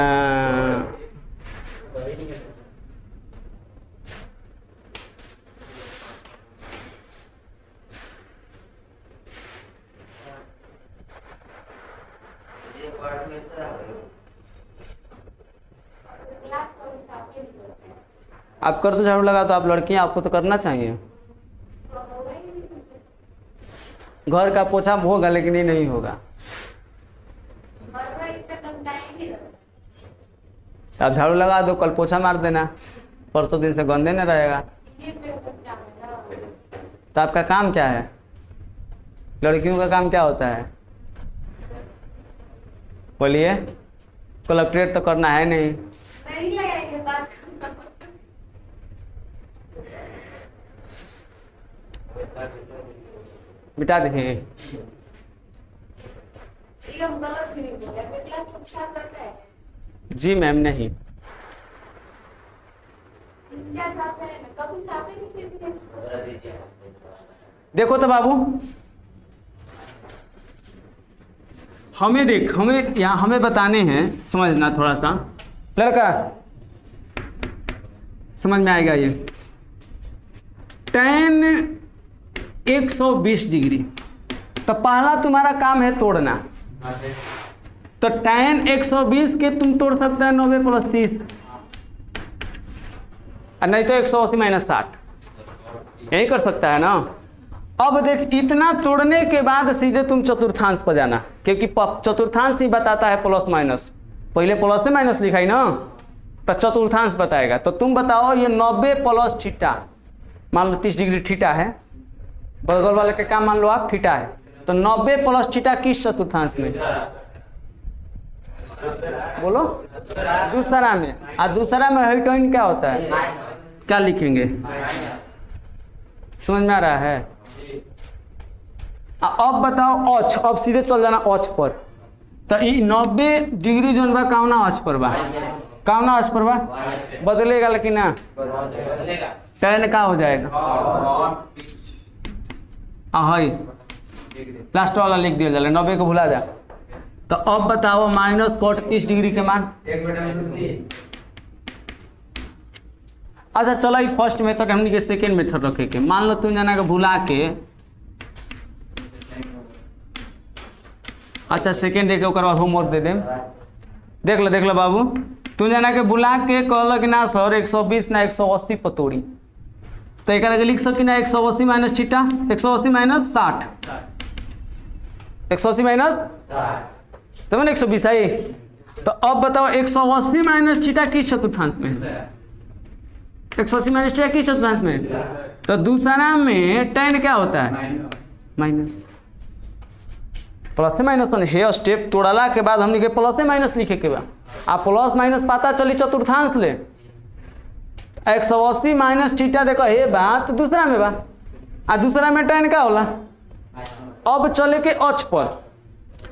आप कर तो झाड़ू लगा तो आप लड़की हैं, आपको तो करना चाहिए। घर का पोछा होगा लेकिन ये नहीं होगा। आप झाड़ू लगा दो, कल पोछा मार देना, परसों दिन से गंदे न रहेगा। तो आपका काम क्या है? लड़कियों का काम क्या होता है? बोलिए। कलेक्ट्रेट तो करना है नहीं। बिटा दें। जी मैम नहीं। देखो तो बाबू, हमें बताने हैं, समझना थोड़ा सा। लड़का समझ में आएगा ये। tan 120 डिग्री, तो पहला तुम्हारा काम है तोड़ना। तो tan 120 के तुम तोड़ सकते हैं 90 + 30, नहीं तो 180 - 60, यही कर सकता है ना। अब देख, इतना तोड़ने के बाद सीधे तुम चतुर्थांश पर जाना, क्योंकि चतुर्थांश ही बताता है प्लस माइनस। पहले प्लस से माइनस लिखा ही ना, तो चतुर्थांश बताएगा। तो तुम बताओ ये 90 + थीटा, मान लो 30 डिग्री थीटा है, बगल वाले के काम मान लो आप थीटा है, तो 90 + थीटा किस चतुर्थांश में? बोलो। दूसरा में। और दूसरा में हाइटोइन क्या होता है? क्या लिखेंगे? समझ में आ रहा है? अब बताओ औच, अब सीधे चल जाना औच पर। तो ये 90 डिग्री जोन बा काउना औच पर बा, काउना औच पर बा, बदलेगा लेकिन ना tan का हो जाएगा। हाई लास्ट वाला लिख दिया जाए, 90 को भुला जा। तो अब बताओ -cot 30 डिग्री के मान। अच्छा चलो, ये फर्स्ट मेथड हमने के सेकेंड मेथड रखे के। मान लो तुम जना के भुला के, अच्छा सेकेंड देके ओकर बाद होमवर्क दे देम। देख लो बाबू, तुम जना के भुला के कहल कि ना सर 120 ना 180 पर तोड़ी, तो एक लिख सकी ना 180 - थीटा, 180 - 60, 180 - तो मैंने 120 आई। तो अब बताओ 180 - थीटा किस चतुर्थांश में है? 180 - थीटा किस चतुर्थांश में? तो दूसरा में tan क्या होता है? माइनस। प्लस से माइनस है स्टेप तोड़ला के बाद हमने के प्लस से माइनस लिखे के बाद आप प्लस माइनस पता चली चतुर्थांश ले 180 - थीटा देखो हे बात दूसरा में बा, आ दूसरा में tan का होला। अब चले के अक्ष पर,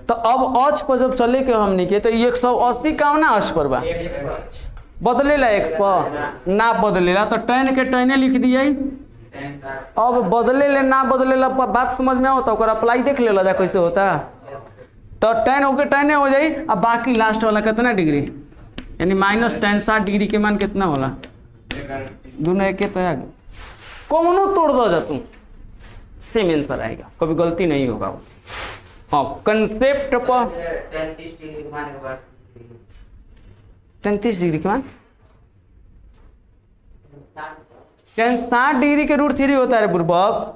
तो अब अक्ष पर जब चले के हमने के, तो 180 का ना अक्ष पर बा, बदलेला x पर ना बदलेला, तो tan के tan लिख दिया। अब बदले ले ना बदले ला बात समझ में आता, ओकर अप्लाई देख ले जा कैसे होता। तो tan होके tan हो जाई। अब बाकी लास्ट वाला कितना डिग्री, यानी -tan 60 डिग्री के मान कितना होला? दोनों एक तो आगे कौनो तोड़ दो जा तुम, सेम आंसर आएगा, कभी गलती नहीं होगा वो। हाँ कंसेप्ट पर 30 डिग्री के मान tan 60 डिग्री के √3 होता है बुर्बक।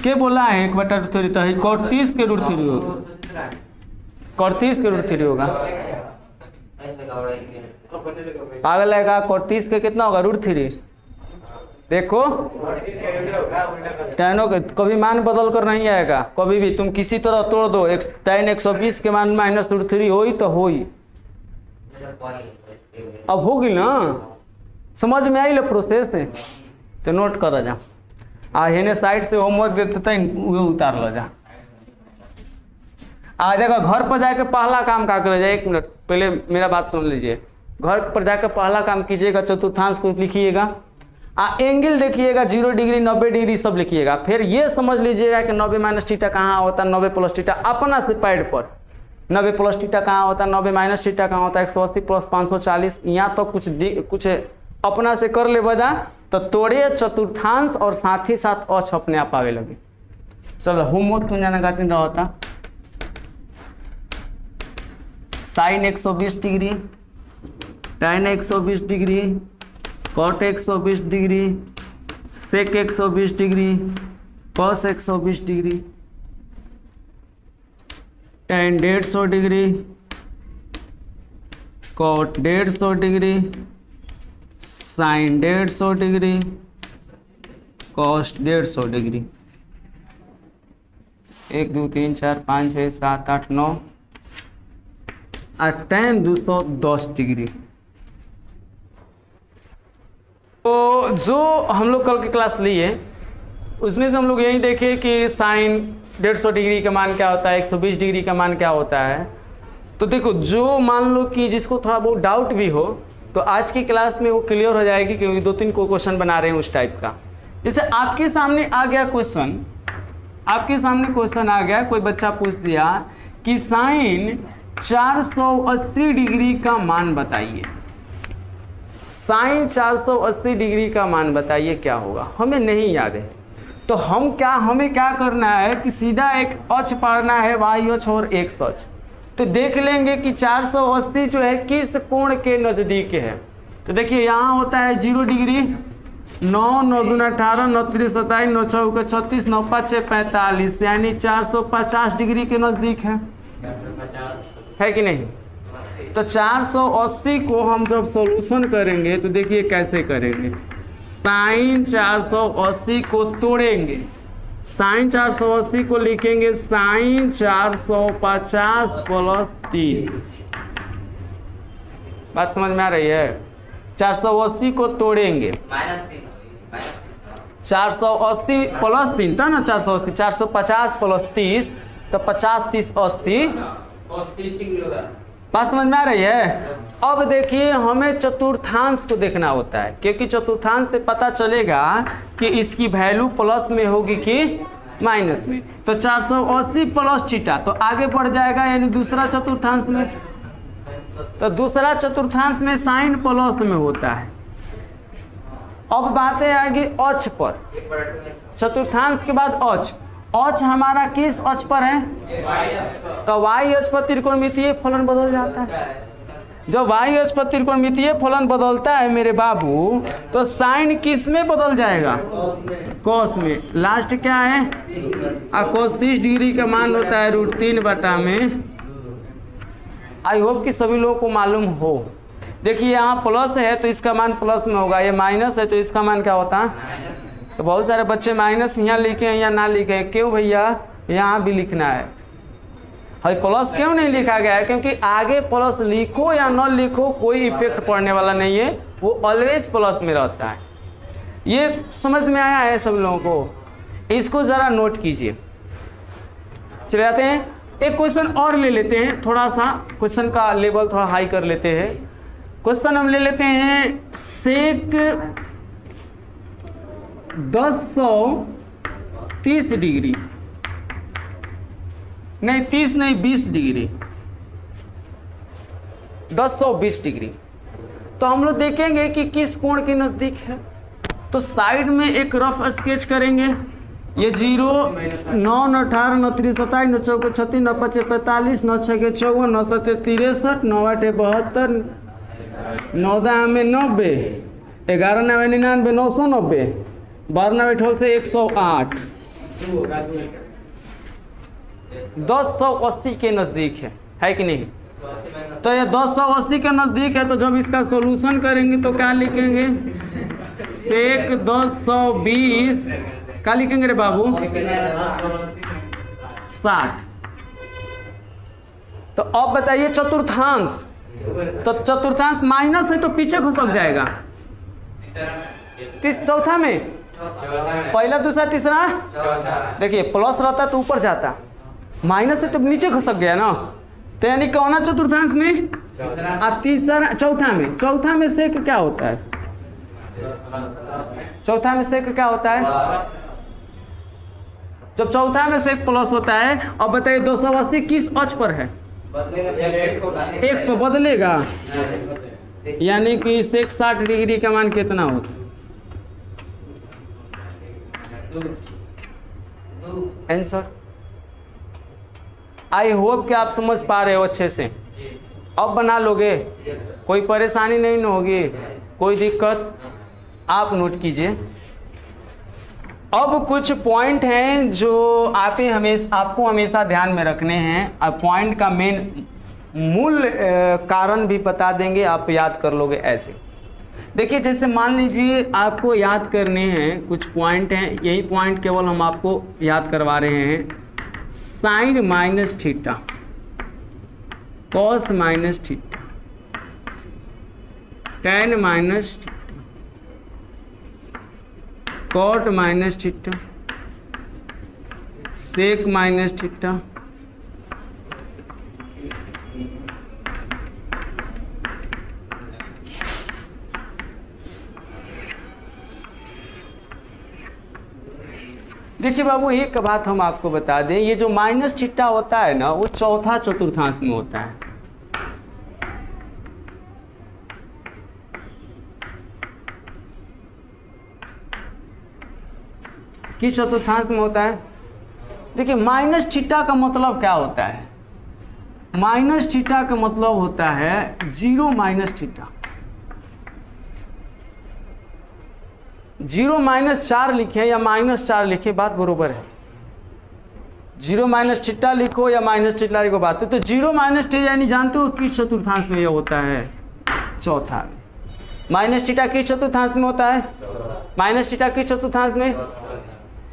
के बोला है 1/√3? तो cot 30 के √3 होगा, cot 30 के √3 होगा। पागल है का? cot 30 के कितना होगा? √3। देखो tan कभी मान बदल कर नहीं आएगा कभी भी, तुम किसी तरह तोड़ दो tan 120 के मान -√3 हो ही तो हो ही। अब होगी ना, समझ में आई लो प्रोसेस है तो नोट कर जा। हेने साइड से होमवर्क देते थे वो उतार लो जा। देखो घर पर जाकर पहला काम क्या करेगा, 1 मिनट पहले मेरा बात सुन लीजिए। घर पर जाकर पहला काम कीजिएगा, चतुर्थांश को लिखिएगा, एंगल देखिएगा 0 डिग्री 90 डिग्री सब लिखिएगा। फिर ये समझ लीजिएगा कि 90 माइनस थीटा कहाँ होता है, 90 प्लस थीटा अपना से पैड पर 90 प्लस थीटा कहाँ होता है, 90 माइनस थीटा कहाँ होता है, 180 प्लस 540। यहाँ तो कुछ अपना से कर ले बजा तो तोड़े चतुर्थांश और साथ ही साथ अक्ष अपने आप आवे लगे। चलो होमवर्क तुम जाना गाती होता sine 120 degree, tan 120 degree, cot 120 degree, sec 120 degree, cos 120 degree, tan 150 degree, cot 150 degree, sin 150 degree, cos 150 degree. 1 2 3 4 5 6 7 8 9 और tan 210 डिग्री। तो जो हम लोग कल की क्लास लिए उसमें से हम लोग यही देखे कि साइन 150 डिग्री का मान क्या होता है, 120 डिग्री का मान क्या होता है। तो देखो जो मान लो कि जिसको थोड़ा बहुत डाउट भी हो तो आज की क्लास में वो क्लियर हो जाएगी, क्योंकि 2-3 को क्वेश्चन बना रहे हैं उस टाइप का। जैसे आपके सामने आ गया क्वेश्चन, आपके सामने क्वेश्चन आ गया, कोई बच्चा पूछ दिया कि साइन 480 डिग्री का मान बताइए, साइन 480 डिग्री का मान बताइए क्या होगा। हमें नहीं याद है तो हमें क्या करना है कि सीधा एक अक्ष पढ़ना है, वाई अक्ष और एक्स अक्ष। तो देख लेंगे कि 480 जो है किस कोण के नज़दीक है। तो देखिए यहाँ होता है 0 डिग्री, 9 9 2 18 9 3 27 9 6 36 9 5 6 45, यानी 450 डिग्री के नज़दीक है कि नहीं। तो 480 को हम जब सॉल्यूशन करेंगे तो देखिए कैसे करेंगे, साइन 480 को तोड़ेंगे, साइन 480 को लिखेंगे साइन 450 प्लस 30। बात समझ में आ रही है। 480 को तोड़ेंगे, -3 प्लस 3 था ना, 480 450 प्लस 30 तो 50 30 80 डिग्री होगा। बात समझ में आ रही है। अब देखिए हमें चतुर्थांश को देखना होता है, क्योंकि चतुर्थांश से पता चलेगा कि इसकी वैल्यू प्लस में होगी कि माइनस में। तो 480 प्लस थीटा तो आगे बढ़ जाएगा, यानी दूसरा चतुर्थांश में। तो दूसरा चतुर्थांश में साइन प्लस में होता है। अब बातें आएगी अक्ष पर, चतुर्थांश के बाद अक्ष। अक्ष हमारा किस अक्ष पर है, तो वाई अक्ष पर त्रिकोणमितीय फलन बदल जाता है। जब वाई अक्ष पर त्रिकोणमितीय फलन बदलता है मेरे बाबू, तो साइन किस में बदल जाएगा, कॉस में। लास्ट क्या है, cos 30 डिग्री का मान होता है √3 बटा में। आई होप कि सभी लोगों को मालूम हो। देखिए यहाँ प्लस है तो इसका मान प्लस में होगा, ये माइनस है तो इसका मान क्या होता है। तो बहुत सारे बच्चे माइनस यहाँ लिखे हैं या ना लिखे हैं, क्यों भैया, यहाँ भी लिखना है। भाई प्लस क्यों नहीं लिखा गया है, क्योंकि आगे प्लस लिखो या न लिखो कोई इफेक्ट पड़ने वाला नहीं है, वो ऑलवेज प्लस में रहता है। ये समझ में आया है सब लोगों को, इसको ज़रा नोट कीजिए। चले जाते हैं, एक क्वेश्चन और ले लेते हैं, थोड़ा सा क्वेश्चन का लेवल थोड़ा हाई कर लेते हैं। क्वेश्चन हम ले लेते हैं सेक 1030 डिग्री, नहीं 30 नहीं 20 डिग्री, 1020 डिग्री। तो हम लोग देखेंगे कि किस कोण के नज़दीक है। तो साइड में एक रफ स्केच करेंगे। ये 0 9 9 18 9 3 27 9 4 36 9 5 45 9 6 54 9 7 63 9 8 72 9 10 में 90 11 9 99 990 12 9 8 से 108 1080 के नज़दीक है कि नहीं। तो ये 1080 के नज़दीक है, तो जब इसका सॉल्यूशन करेंगे तो क्या लिखेंगे, सेक 220 क्या लिखेंगे रे बाबू 60। तो अब बताइए चतुर्थांश, तो चतुर्थांश माइनस है तो पीछे खसक जाएगा। चौथा में पहला दूसरा तीसरा, देखिए प्लस रहता तो ऊपर जाता, माइनस है तो नीचे खसक गया ना। तो यानी कौन चतुर्थांश में तीसरा, चौथा में सेक क्या होता है? चौथा में सेक क्या होता है? जब चौथा में सेक प्लस होता है। अब बताइए 280 किस अक्ष पर है? एक्स पर बदलेगा, यानी कि सेक 60 डिग्री का मान कितना होता है? आंसर। आई होप कि आप समझ पा रहे हो अच्छे से। अब बना लोगे, कोई परेशानी नहीं न होगी, कोई दिक्कत? आप नोट कीजिए। अब कुछ पॉइंट हैं जो आपको हमेशा ध्यान में रखने हैं। अब पॉइंट का मूल कारण भी बता देंगे, आप याद कर लोगे ऐसे। देखिए जैसे मान लीजिए आपको याद करने हैं कुछ पॉइंट हैं, यही पॉइंट केवल हम आपको याद करवा रहे हैं। Sine minus theta, cos minus theta, tan minus theta, cot minus theta, sec minus theta, देखिए बाबू एक बात हम आपको बता दें, ये जो माइनस थीटा होता है ना वो चौथा चतुर्थांश में होता है। किस चतुर्थांश में होता है? देखिए माइनस थीटा का मतलब क्या होता है? माइनस थीटा का मतलब होता है 0 माइनस थीटा। 0 माइनस 4 लिखे या माइनस 4 लिखे, बात बरोबर है। 0 माइनस थीटा लिखो या माइनस थीटा लिखो, बात है। तो 0 माइनस थीटा यानी जानते हो किस चतुर्थांश में यह होता है? चौथा में। माइनस थीटा किस चतुर्थांश में होता है? माइनस थीटा किस चतुर्थांश में?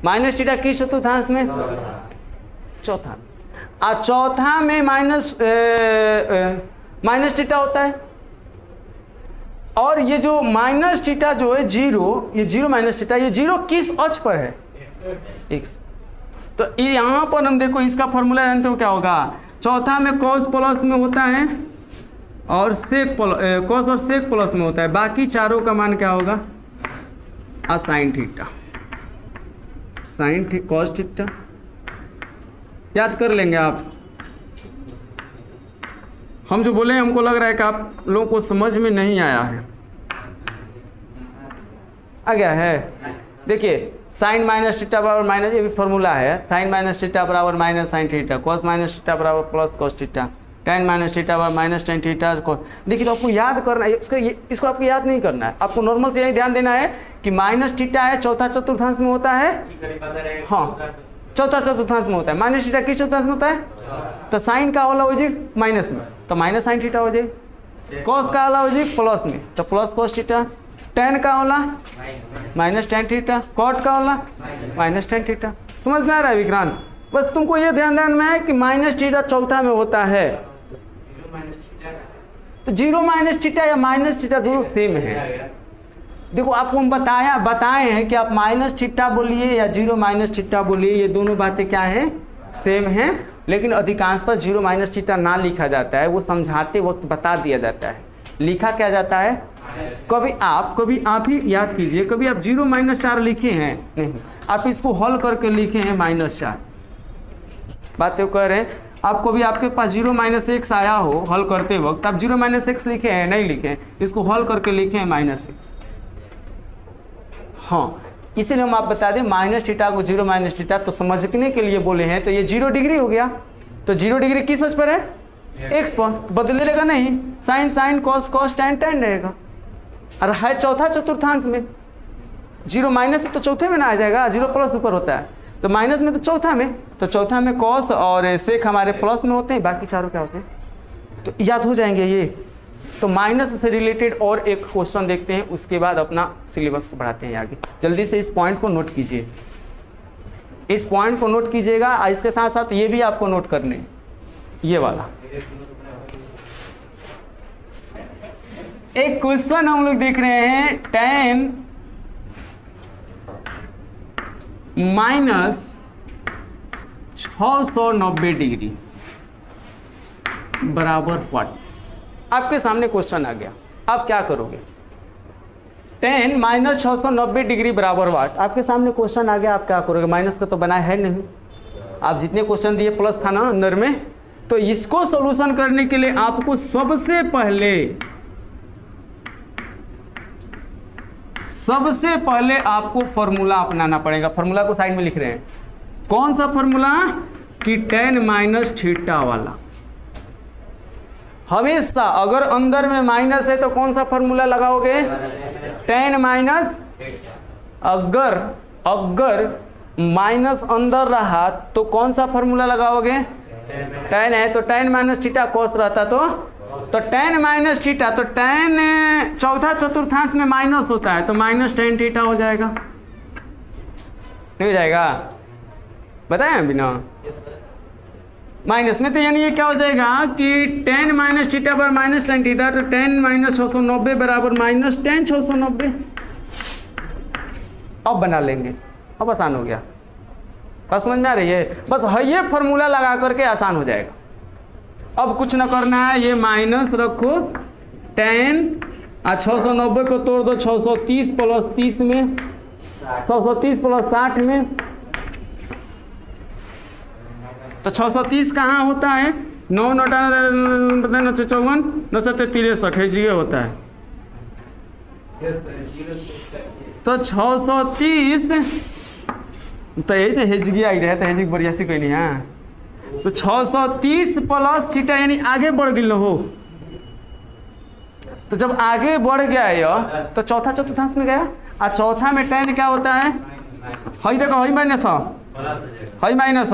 माइनस थीटा किस चतुर्थांश में? चौथा में। चौथा में माइनस थीटा होता है। और ये जो माइनस थीटा जो है 0, ये 0 माइनस थीटा, ये 0 किस अक्ष पर है? एक्स। तो यहाँ पर हम देखो इसका फॉर्मूला जानते हो क्या होगा? चौथा में कॉस प्लस में होता है और सेक कॉस और सेक प्लस में होता है। बाकी चारों का मान क्या होगा? Sine theta, sine cos theta. याद कर लेंगे आप। हम जो बोले हमको लग रहा है कि आप लोगों को समझ में नहीं आया है। आ गया है? देखिए साइन माइनस थीटा बराबर माइनस, ये भी फॉर्मूला है। साइन माइनस थीटा बराबर minus sine theta, cos minus theta बराबर plus cos theta, tan minus theta बराबर माइनस टेन थीटा। देखिए तो आपको याद करना है इसको आपको याद नहीं करना है, आपको नॉर्मल से यही ध्यान देना है कि माइनस थीटा है, चौथा चतुर्थांश में होता है। हाँ चौथा चतुर्थांश में होता है। माइनस थीटा किस चतुर्थांश में होता है? तो साइन का वाला हो जाए माइनस में, तो माइनस साइन थीटा हो जाए। कॉस का वाला हो जाए प्लस में, तो प्लस कॉस थीटा। टेन का वाला माइनस टेन थीटा, कॉट का वाला माइनस टेन थीटा। समझ में आ रहा है विक्रांत? बस तुमको ये ध्यान में है कि माइनस थीटा चौथा में होता है। तो 0 माइनस थीटा या माइनस थीटा दोनों सेम है। देखो आपको हम बताए हैं कि आप माइनस थीटा बोलिए या 0 माइनस थीटा बोलिए, ये दोनों बातें क्या है? सेम है। लेकिन अधिकांशतः 0 माइनस थीटा ना लिखा जाता है, वो समझाते वक्त बता दिया जाता है। लिखा क्या जाता है? कभी आप ही याद कीजिए, कभी आप 0 माइनस 4 लिखे हैं? नहीं, आप इसको हल करके लिखे हैं माइनस 4। बात तो कह रहे हैं आपको भी, आपके पास 0 माइनस एक्स आया हो हल करते वक्त, आप 0 माइनस एक्स लिखे हैं? नहीं लिखे हैं, इसको हल करके लिखे हैं माइनस एक्स। हाँ इसीलिए हम आप बता दें माइनस थीटा को 0 माइनस थीटा तो समझने के लिए बोले हैं। तो ये 0 डिग्री हो गया, तो 0 डिग्री किस अक्ष पर है? एक्स पर। बदलेगा नहीं, sine sine cos cos tan tan रहेगा। और है चौथा चतुर्थांश में, 0 माइनस है तो चौथे में ना आ जाएगा, 0 प्लस ऊपर होता है, तो माइनस में तो चौथा में, तो चौथा में कॉस और सेक हमारे प्लस में होते हैं, बाकी चारों क्या होते हैं? तो याद हो जाएंगे ये। तो माइनस से रिलेटेड और एक क्वेश्चन देखते हैं, उसके बाद अपना सिलेबस को बढ़ाते हैं आगे। जल्दी से इस पॉइंट को नोट कीजिए, इस पॉइंट को नोट कीजिएगा। इसके साथ साथ ये भी आपको नोट करने हैं, ये वाला एक क्वेश्चन हम लोग देख रहे हैं, tan माइनस 690 डिग्री बराबर व्हाट। आपके सामने क्वेश्चन आ गया, आप क्या करोगे? tan माइनस 690 डिग्री बराबर व्हाट, आपके सामने क्वेश्चन आ गया, आप क्या करोगे? माइनस का तो बनाया है नहीं, आप जितने क्वेश्चन दिए प्लस था ना अंदर में। तो इसको सॉल्यूशन करने के लिए आपको सबसे पहले आपको फॉर्मूला अपनाना पड़ेगा। फॉर्मूला को साइड में लिख रहे हैं, कौन सा फॉर्मूला? कि tan माइनस थीटा वाला। हमेशा अगर अंदर में माइनस है तो कौन सा फॉर्मूला लगाओगे? tan minus. अगर माइनस अंदर रहा तो कौन सा फॉर्मूला लगाओगे? tan है तो tan माइनस थीटा कॉस रहता तो tan माइनस थीटा, तो tan चौथा चतुर्थांश में माइनस होता है तो माइनस tan थीटा हो जाएगा, नहीं हो जाएगा? बताएं अभी ना, माइनस में तो यानी ये क्या हो जाएगा कि tan माइनस थीटा पर माइनस tan थीटा, तो tan माइनस 690 बराबर माइनस tan 690। अब बना लेंगे, अब आसान हो गया। बस समझ में आ रही है? बस है ये फॉर्मूला लगा करके आसान हो जाएगा। अब कुछ ना करना है, ये माइनस रखो, tan 690 को तोड़ दो 630 प्लस 30 में, 630 प्लस 60 में, तो 630 कहाँ होता है? 9 9 54 9 63 जी होता है। तो 630 तो यही से हेजगी आई रहे, तो हेजगी बढ़िया सी कोई नहीं है। तो 630 प्लस थीटा यानी आगे बढ़ गई हो। तो जब आगे बढ़ गया है तो चौथा चतुर्थांश में गया, और चौथा में tan क्या होता है? हई देखो, हई माइनस हई माइनस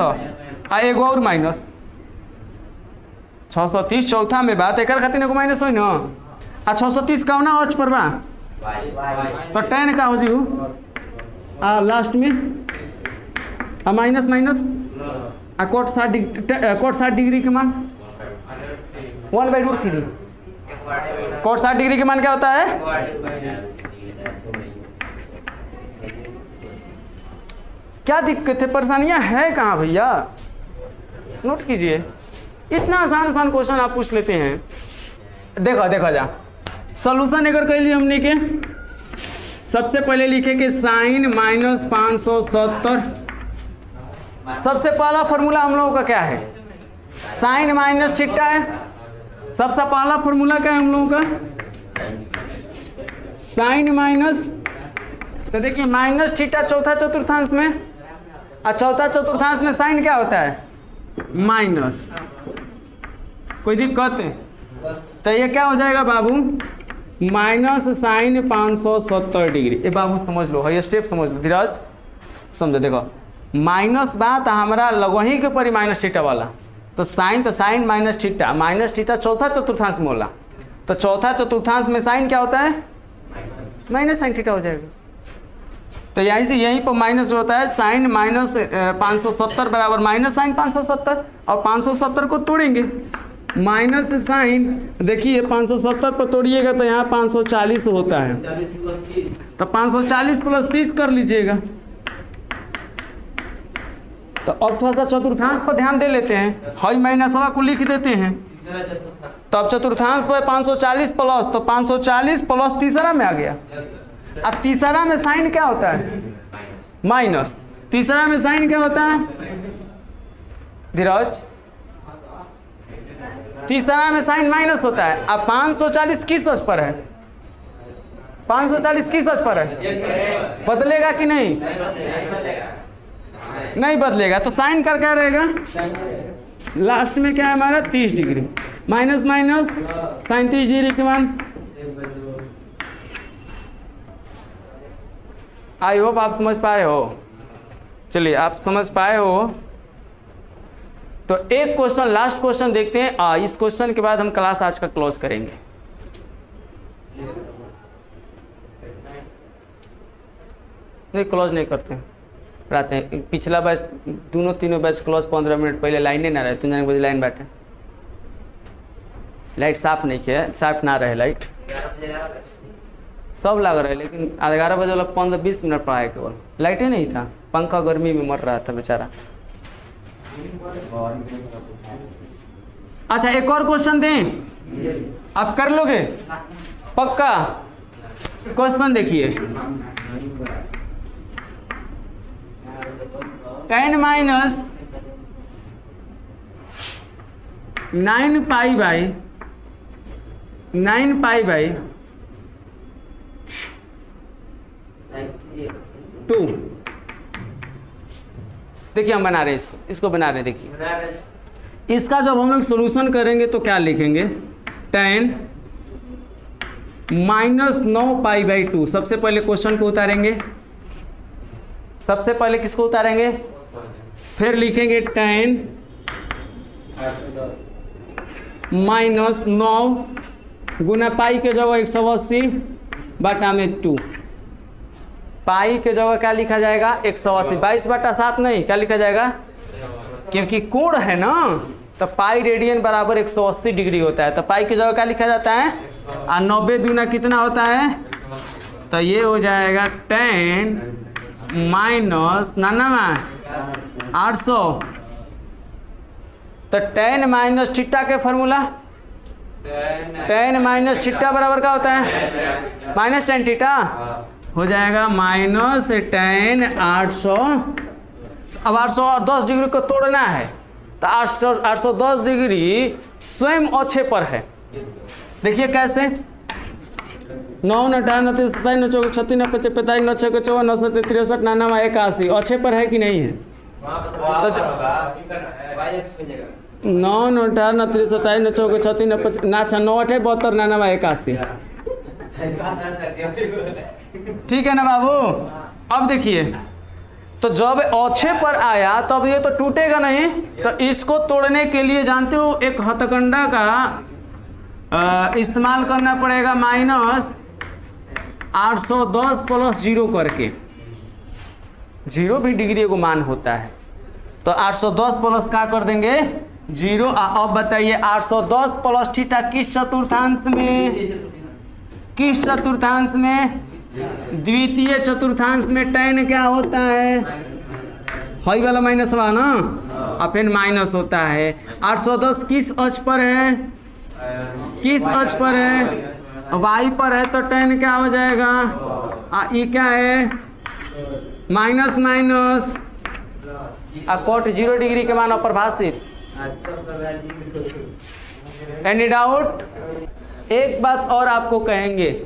आ एगो और माइनस 630 चौथा में बात एक खातिर एगो माइनस हो ना, आ 630 का ना अच पर बा, तो tan का हो जी आ लास्ट में आ माइनस माइनस आ cot 60 डिग्री के मान 1/√3। cot 60 डिग्री के मान क्या होता है? क्या दिक्कत है, परेशानियां है कहाँ भैया? नोट कीजिए, इतना आसान क्वेश्चन आप पूछ लेते हैं। देखो जा सॉल्यूशन अगर कह लिए हमने के, सबसे पहले लिखे कि साइन माइनस 570। सबसे पहला फॉर्मूला हम लोगों का क्या है? साइन माइनस थीटा है। सबसे पहला फॉर्मूला क्या है हम लोगों का? साइन माइनस, तो देखिए माइनस थीटा चौथा चतुर्थांश में, और चौथा चतुर्थांश में साइन क्या होता है? माइनस। कोई दिक्कत है? तो ये क्या हो जाएगा बाबू? Minus sign 570 degree. ये बाबू समझ लो, ये स्टेप समझ लो, धीरज समझो। देखो माइनस बात हमारा लगही के परी माइनस थीटा वाला, तो साइन माइनस थीटा चौथा चतुर्थांश में होला, तो चौथा चतुर्थांश में साइन क्या होता है? माइनस साइन थीटा हो जाएगा। तो यहीं से यहीं पर माइनस होता है, साइन माइनस 570 बराबर माइनस साइन 570, और 570 को तोड़ेंगे, माइनस साइन, देखिए 570 पर तोड़िएगा तो यहाँ 540 होता है, तो 540 प्लस 30 कर लीजिएगा। तो अब थोड़ा सा चतुर्थांश पर ध्यान दे लेते हैं, हई माइनसवा को लिख देते हैं। तो अब चतुर्थांश पर 540 प्लस, तो 540 प्लस तीसरा में आ गया। अब तीसरा में साइन क्या होता है? माइनस। तीसरा में साइन क्या होता है धीरज? तीसरा में साइन माइनस होता है। अब 540 किस अक्ष पर है? 540 किस अक्ष पर है? बदलेगा कि नहीं? नहीं बदलेगा। तो साइन कर क्या रहेगा? लास्ट में क्या है हमारा? 30 degree. Minus minus sine 30 degree के मान। आई होप आप समझ पाए हो। चलिए आप समझ पाए हो तो एक क्वेश्चन, लास्ट क्वेश्चन देखते हैं। इस क्वेश्चन के बाद हम क्लास आज का क्लोज करेंगे। नहीं क्लोज नहीं करते हैं, रहते हैं। पिछला बैच दोनों तीनों बैच क्लोज 15 मिनट पहले लाइने ना रहे, तुम जाने बजे लाइन बैठे, लाइट साफ नहीं किया, साफ ना रहे लाइट, सब लग रहा है, लेकिन 11 बजे वाला 15-20 मिनट पढ़ाया केवल, लाइट ही नहीं था, पंखा गर्मी में मर रहा था बेचारा। अच्छा एक और क्वेश्चन दें, आप कर लोगे पक्का? क्वेश्चन देखिए, 10 माइनस 9 पाई बाई 2। देखिए हम बना रहे हैं इसको बना रहे हैं। देखिए इसका जब हम लोग सोल्यूशन करेंगे तो क्या लिखेंगे, 10 माइनस 9 पाई बाई 2। सबसे पहले क्वेश्चन को उतारेंगे, सबसे पहले किसको उतारेंगे, फिर लिखेंगे 10 माइनस 9 गुना पाई के जगह 180 बटा में 2। पाई के जगह क्या लिखा जाएगा, 180, 22/7 नहीं, क्या लिखा जाएगा, क्योंकि कोण है ना, तो पाई रेडियन बराबर 180 डिग्री होता है, तो पाई की जगह क्या लिखा जाता है, और 90 दूना कितना होता है, तो ये हो जाएगा 10 माइनस 800। तो 10 माइनस थीटा के फॉर्मूला, 10 माइनस थीटा बराबर क्या होता है, माइनस 10 थीटा हो जाएगा, माइनस 10 800। अब 810 डिग्री को तोड़ना है, तो 810 डिग्री स्वयं अक्षय पर है। देखिए कैसे, 9 9 18 29 27 29 36 45 45 9 6 54 9 7 63 99 81 अक्षय पर है कि नहीं है, तो 9 9 18 29 27 29 36 59 ना 9 8 72 99 81। ठीक है ना बाबू। अब देखिए, तो जब अक्षय पर आया तब ये तो टूटेगा नहीं, तो इसको तोड़ने के लिए जानते हो एक हथकंडा का इस्तेमाल करना पड़ेगा, माइनस 810 प्लस 0 करके, 0 भी डिग्री को मान होता है, तो 810 प्लस क्या कर देंगे 0। अब बताइए 810 प्लस थीटा किस चतुर्थांश में, किस चतुर्थांश में, द्वितीय चतुर्थांश में tan क्या होता है, हाई वाला माइनस वाला ना, और फिर माइनस होता है। 810 किस अक्ष पर है, किस अक्ष पर है, y पर है, तो tan क्या हो जाएगा, ये क्या है, माइनस माइनस कोट 0 डिग्री के मान अपरिभाषित। Any doubt? एक बात और आपको कहेंगे,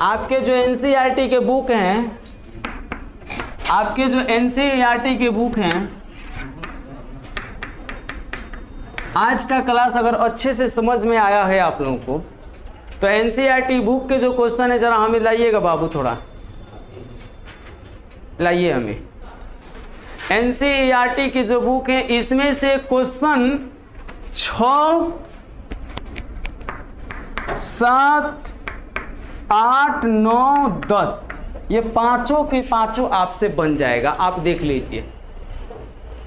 आपके जो एनसीईआरटी के बुक हैं, आपके जो एनसीईआरटी के बुक हैं, आज का क्लास अगर अच्छे से समझ में आया है आप लोगों को, तो एनसीईआरटी बुक के जो क्वेश्चन है जरा हमें लाइएगा बाबू, थोड़ा लाइए हमें। एनसीईआरटी की जो बुक है इसमें से क्वेश्चन 6 7 8 9 10 ये पांचों के पांचों आपसे बन जाएगा, आप देख लीजिए,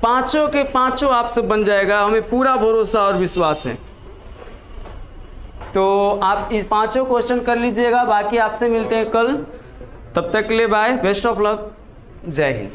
पांचों के पांचों आपसे बन जाएगा, हमें पूरा भरोसा और विश्वास है। तो आप इस पांचों क्वेश्चन कर लीजिएगा, बाकी आपसे मिलते हैं कल, तब तक के लिए बाय, बेस्ट ऑफ लक, जय हिंद।